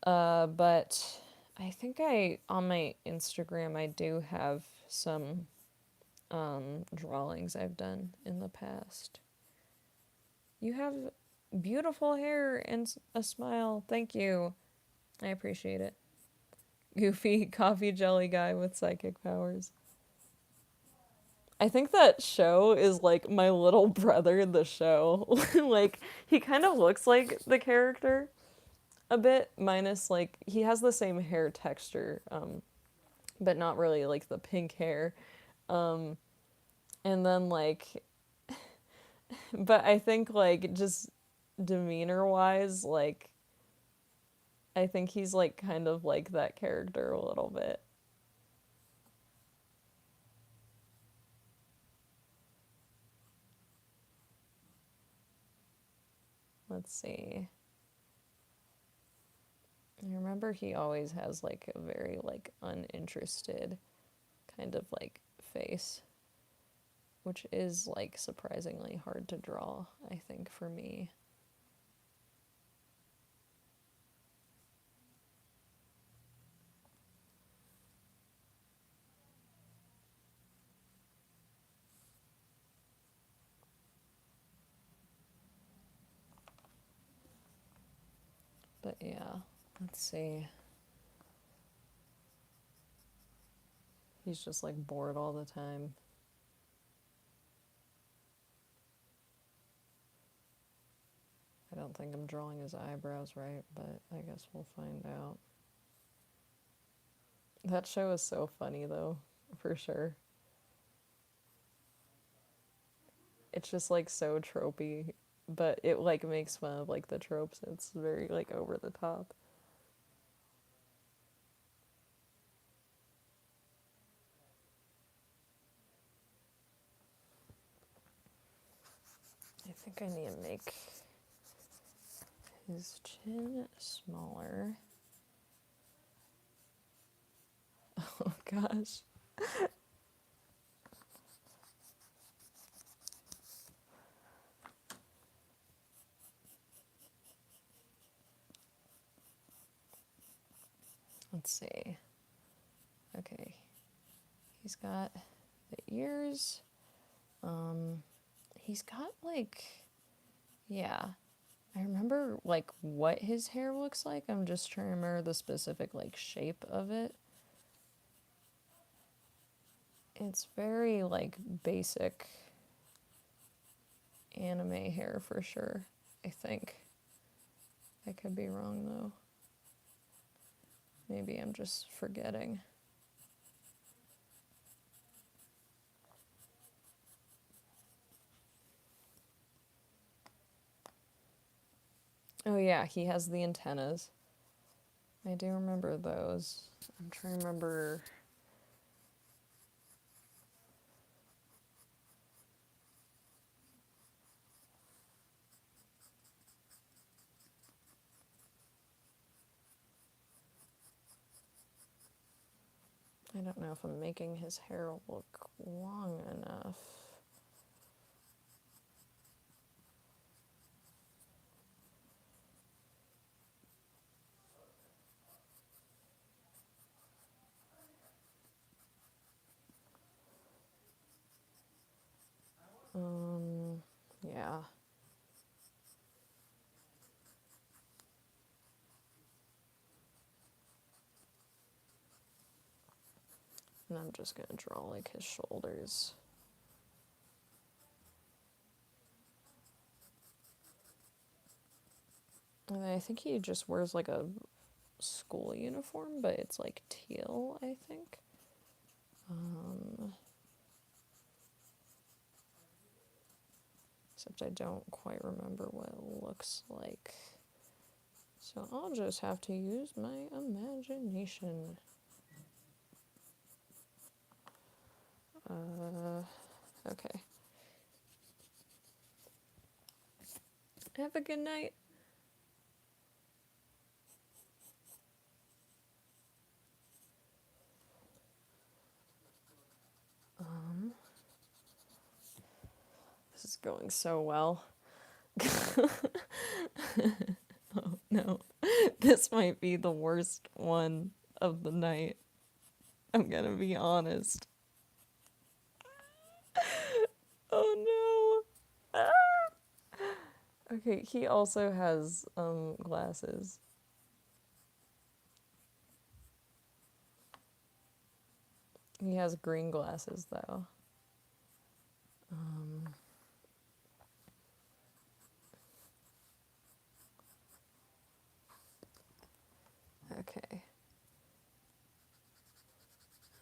But I think on my Instagram, I do have some drawings I've done in the past. You have beautiful hair and a smile. Thank you. I appreciate it. Goofy coffee jelly guy with psychic powers. I think that show is like my little brother in the show. Like, he kind of looks like the character a bit, minus like, he has the same hair texture, but not really like the pink hair. Um, and then like, but I think like just demeanor wise, like, I think he's like kind of like that character a little bit. Let's see. I remember he always has like a very like uninterested kind of like face, which is like surprisingly hard to draw, I think, for me. But yeah, let's see. He's just like bored all the time. I don't think I'm drawing his eyebrows right, but I guess we'll find out. That show is so funny though, for sure. It's just like so tropey, but it like makes fun of like the tropes. It's very like over the top. I think I need to make his chin smaller. Oh gosh. Let's see. Okay. He's got the ears. He's got like, yeah. I remember like what his hair looks like. I'm just trying to remember the specific like shape of it. It's very like basic anime hair for sure, I think. I could be wrong though. Maybe I'm just forgetting. Oh yeah, he has the antennas. I do remember those. I'm trying to remember. I don't know if I'm making his hair look long enough. Yeah. And I'm just gonna draw like his shoulders. And I think he just wears like a school uniform, but it's like teal, I think. Except I don't quite remember what it looks like. So I'll just have to use my imagination. Okay. Have a good night. This is going so well. Oh no. This might be the worst one of the night. I'm gonna be honest. Oh no. Ah! Okay, he also has glasses. He has green glasses though. Okay.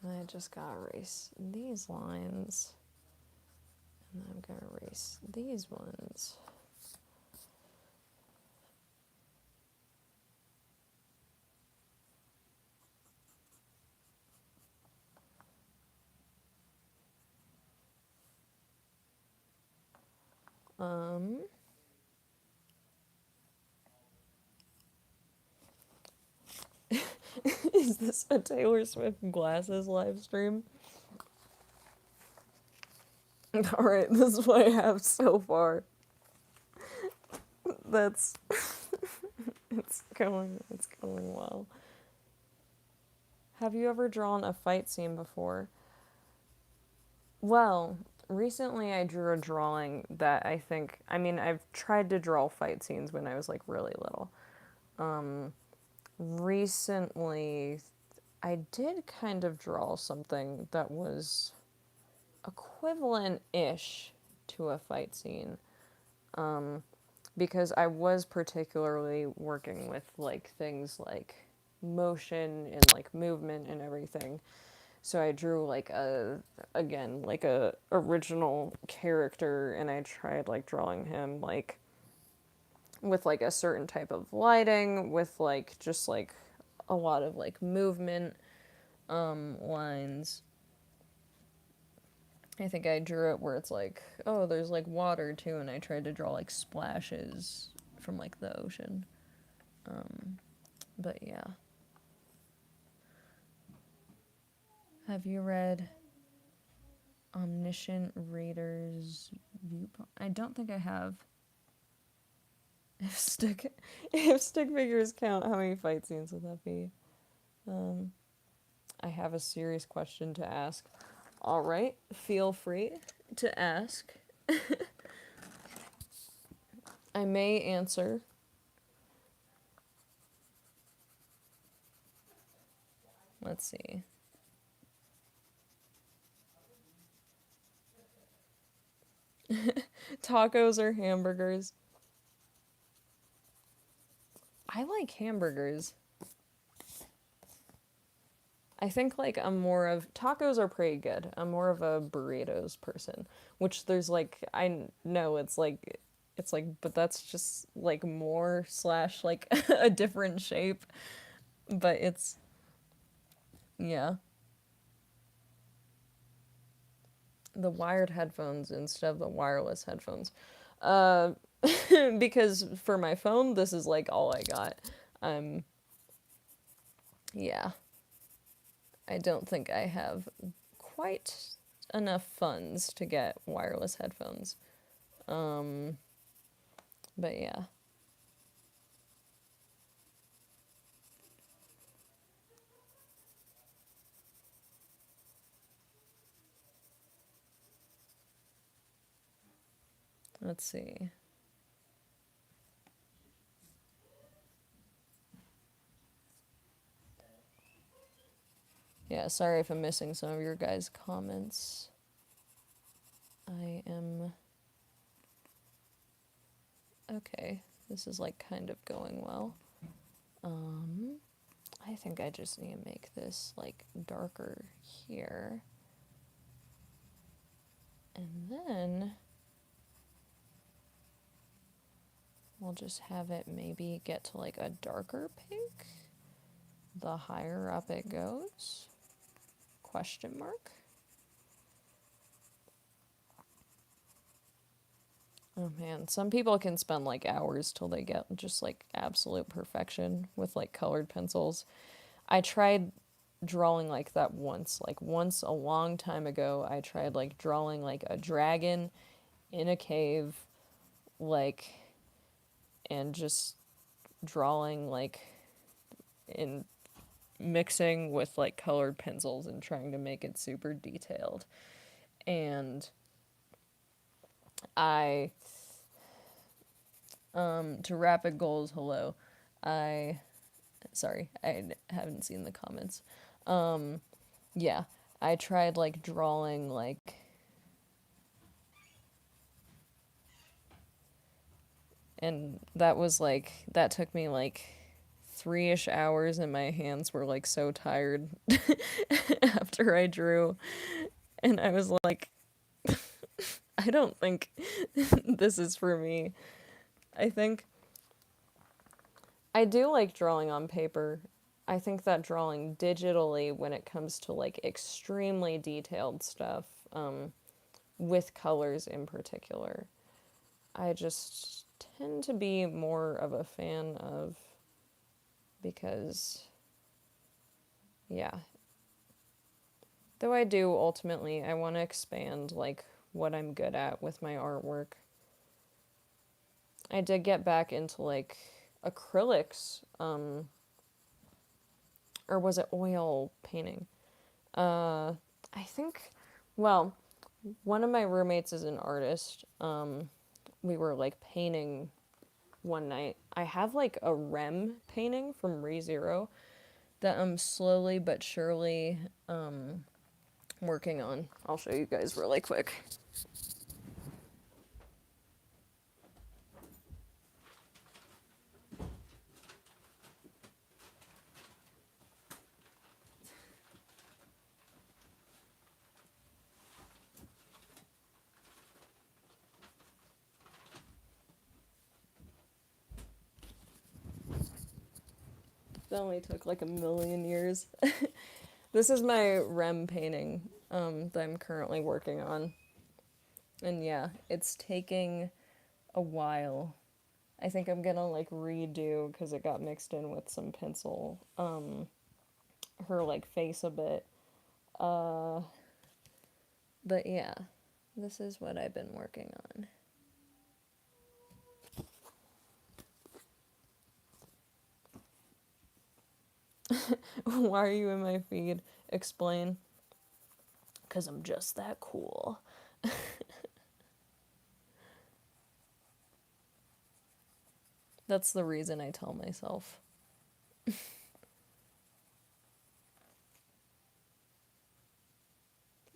And I just gotta erase these lines. And I'm gonna erase these ones. Is this a Taylor Swift glasses live stream? Alright, this is what I have so far. That's it's going well. Have you ever drawn a fight scene before? Well, recently I drew a drawing that I've tried to draw fight scenes when I was like really little. Recently I did kind of draw something that was equivalent-ish to a fight scene. Because I was particularly working with like things like motion and like movement and everything. So I drew like a original character, and I tried like drawing him like with like a certain type of lighting, with like just like a lot of like movement lines. I think I drew it where it's like, oh, there's like water too, and I tried to draw like splashes from like the ocean. But yeah. Have you read Omniscient Reader's Viewpoint? I don't think I have. If stick figures count, how many fight scenes would that be? I have a serious question to ask. All right, feel free to ask. I may answer. Let's see. Tacos or hamburgers? I like hamburgers. I think like I'm more of tacos are pretty good. I'm more of a burritos person, which there's like I know it's like but that's just like more slash like a different shape, but it's yeah. The wired headphones instead of the wireless headphones. Uh because for my phone this is like all I got. Yeah. I don't think I have quite enough funds to get wireless headphones. But yeah. Let's see. Yeah, sorry if I'm missing some of your guys' comments. I am... Okay, this is like kind of going well. I think I just need to make this like darker here. And then we'll just have it maybe get to like a darker pink. The higher up it goes. Question mark. Oh man, some people can spend like hours till they get just like absolute perfection with like colored pencils. I tried drawing like that once. Like once a long time ago, I tried like drawing like a dragon in a cave, like, and just drawing like in mixing with like colored pencils and trying to make it super detailed. And I to rapid goals, hello. I sorry, I haven't seen the comments. Yeah, I tried like drawing like and that was like that took me like 3-ish hours and my hands were like so tired after I drew and I was like I don't think this is for me. I think I do like drawing on paper. I think that drawing digitally when it comes to like extremely detailed stuff, with colors in particular, I just tend to be more of a fan of because, yeah. Though I do ultimately, I want to expand like what I'm good at with my artwork. I did get back into like acrylics, or was it oil painting? I think, well, one of my roommates is an artist. We were like painting one night. I have like a REM painting from ReZero that I'm slowly but surely working on. I'll show you guys really quick. It only took like a million years. This is my REM painting that I'm currently working on. And yeah, it's taking a while. I think I'm gonna like redo because it got mixed in with some pencil. Her like face a bit. But yeah, this is what I've been working on. Why are you in my feed? Explain. Because I'm just that cool. That's the reason I tell myself.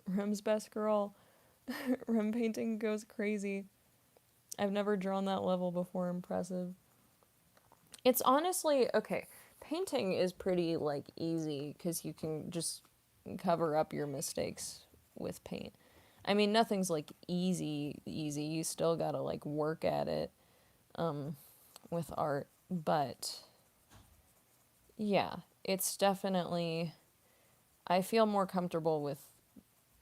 Rem's best girl. Rem painting goes crazy. I've never drawn that level before. Impressive. It's honestly, okay, painting is pretty, like, easy because you can just cover up your mistakes with paint. I mean, nothing's, like, easy. You still gotta, like, work at it with art. But, yeah, it's definitely... I feel more comfortable with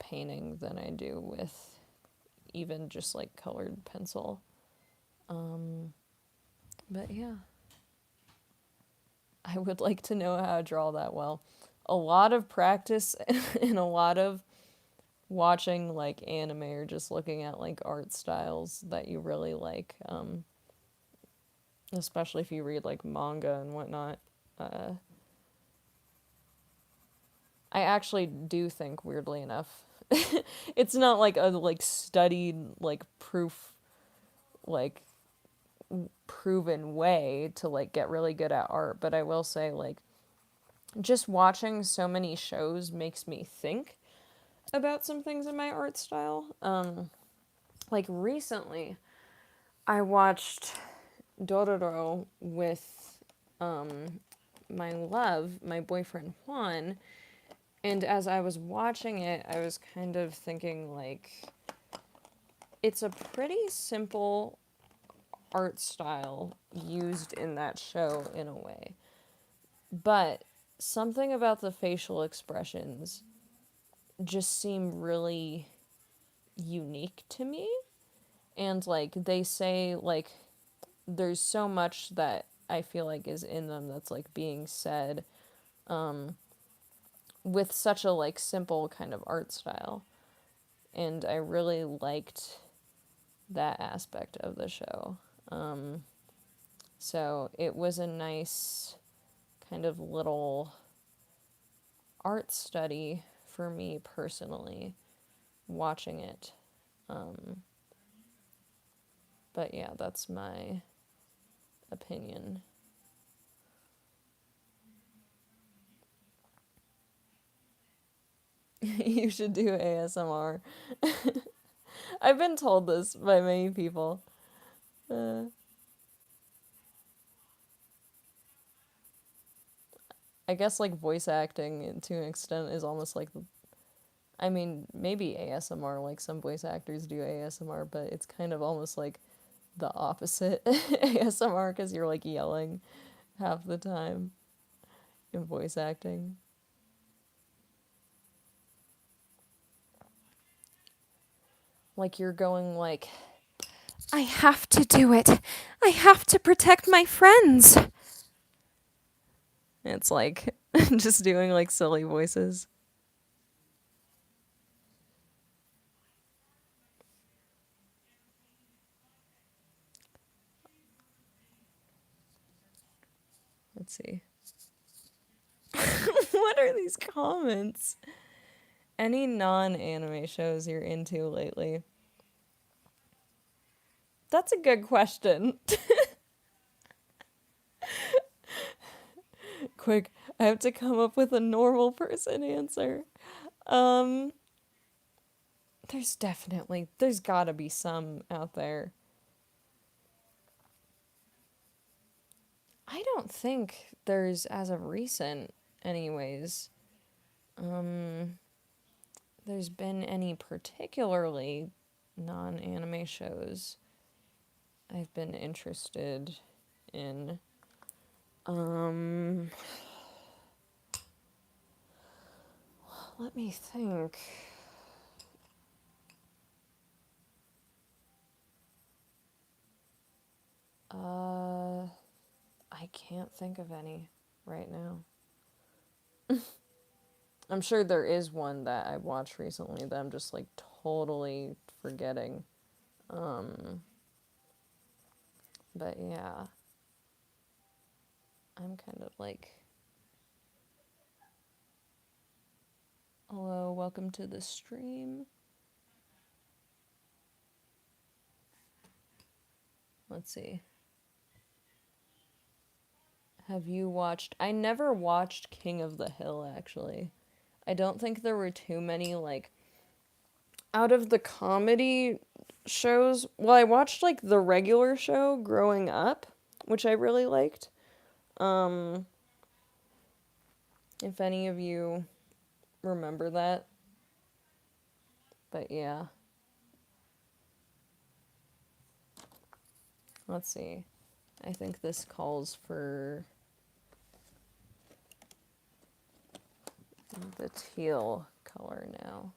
painting than I do with even just, like, colored pencil. But, yeah. I would like to know how to draw that well. A lot of practice and a lot of watching like anime or just looking at like art styles that you really like, especially if you read like manga and whatnot. I actually do think, weirdly enough, it's not like a like studied like proof like proven way to like get really good at art, but I will say like just watching so many shows makes me think about some things in my art style. Like recently, I watched Dororo with my boyfriend Juan, and as I was watching it, I was kind of thinking like it's a pretty simple art style used in that show in a way. But something about the facial expressions just seem really unique to me. And like they say like there's so much that I feel like is in them that's like being said with such a like simple kind of art style. And I really liked that aspect of the show. So it was a nice kind of little art study for me personally watching it. But yeah, that's my opinion. You should do ASMR. I've been told this by many people. Uh, I guess like voice acting to an extent is almost like I mean, maybe ASMR, like some voice actors do ASMR, but it's kind of almost like the opposite ASMR because you're like yelling half the time in voice acting. Like you're going like, I have to do it. I have to protect my friends. It's like just doing like silly voices. Let's see. What are these comments? Any non-anime shows you're into lately? That's a good question. Quick, I have to come up with a normal person answer. Um, there's gotta be some out there. I don't think there's, as of recent, anyways, there's been any particularly non anime shows I've been interested in. Um, Let me think. Uh, I can't think of any right now. I'm sure there is one that I watched recently that I'm just like totally forgetting. But yeah, I'm kind of like, hello, welcome to the stream. Let's see. Have you watched? I never watched King of the Hill actually. I don't think there were too many like out of the comedy shows. Well, I watched like the regular show growing up, which I really liked. Um if any of you remember that. But yeah. Let's see. I think this calls for the teal color now.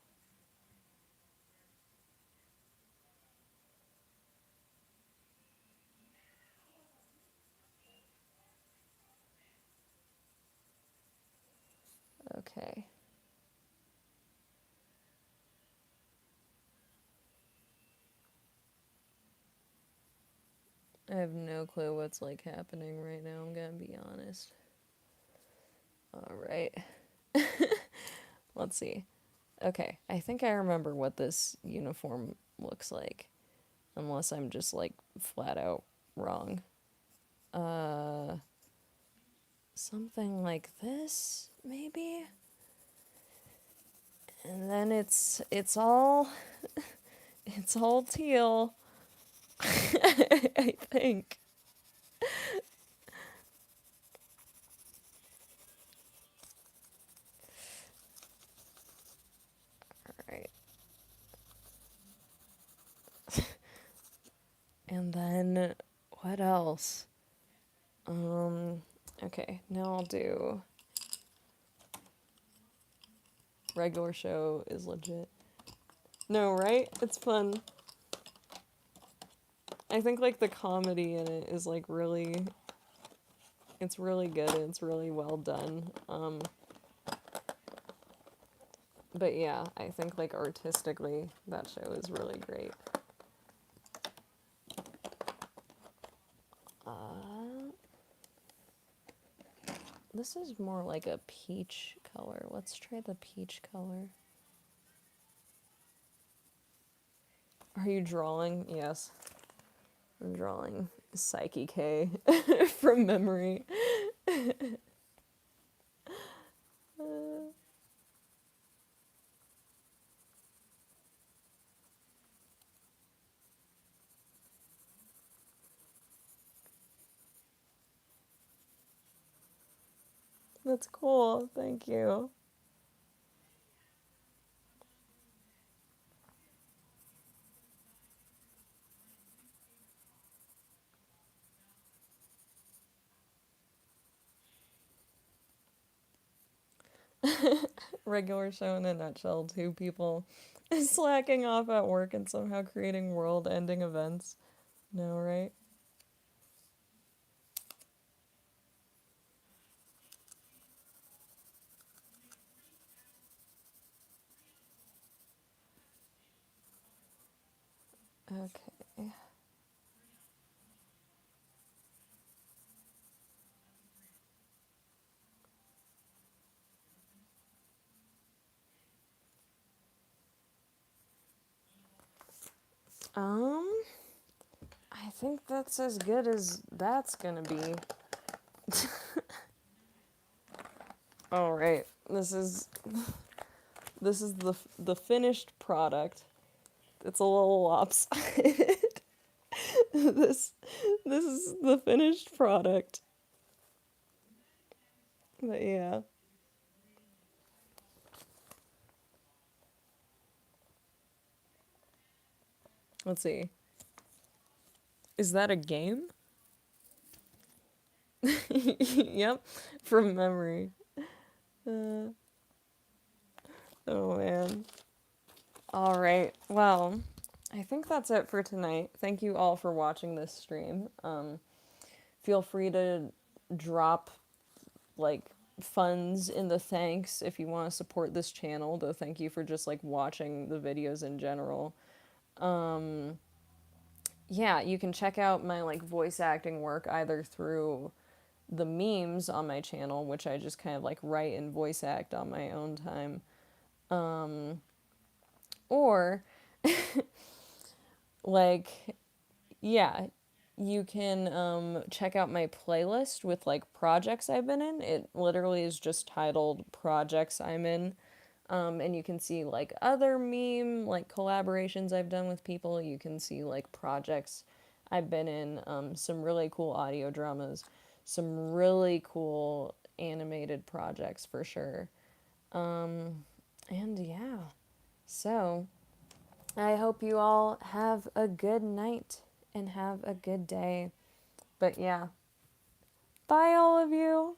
Okay. I have no clue what's like happening right now, I'm gonna be honest. Alright. Let's see. Okay, I think I remember what this uniform looks like. Unless I'm just like flat out wrong. Uh something like this, maybe? And then it's all it's all teal. I think. Alright. And then what else? Okay, now I'll do regular show is legit. No, right? It's fun. I think like the comedy in it is like really it's really good and it's really well done. But yeah, I think like artistically that show is really great. This is more like a peach color. Let's try the peach color. Are you drawing? Yes. I'm drawing Saiki K from memory. That's cool. Thank you. Regular show in a nutshell. Two people slacking off at work and somehow creating world-ending events. No, right? Okay. I think that's as good as that's gonna be. All right. This is the finished product. It's a little lopsided. this this is the finished product. But yeah. Let's see. Is that a game? Yep. From memory. Uh, oh man. All right. Well, I think that's it for tonight. Thank you all for watching this stream. Feel free to drop like funds in the thanks if you want to support this channel, though thank you for just like watching the videos in general. Yeah, you can check out my like voice acting work either through the memes on my channel, which I just kind of like write and voice act on my own time, or like yeah, you can check out my playlist with like projects I've been in. It literally is just titled projects I'm in. And you can see like other meme like collaborations I've done with people. You can see like projects I've been in, some really cool audio dramas, some really cool animated projects for sure. And yeah, so I hope you all have a good night and have a good day. But yeah, bye all of you.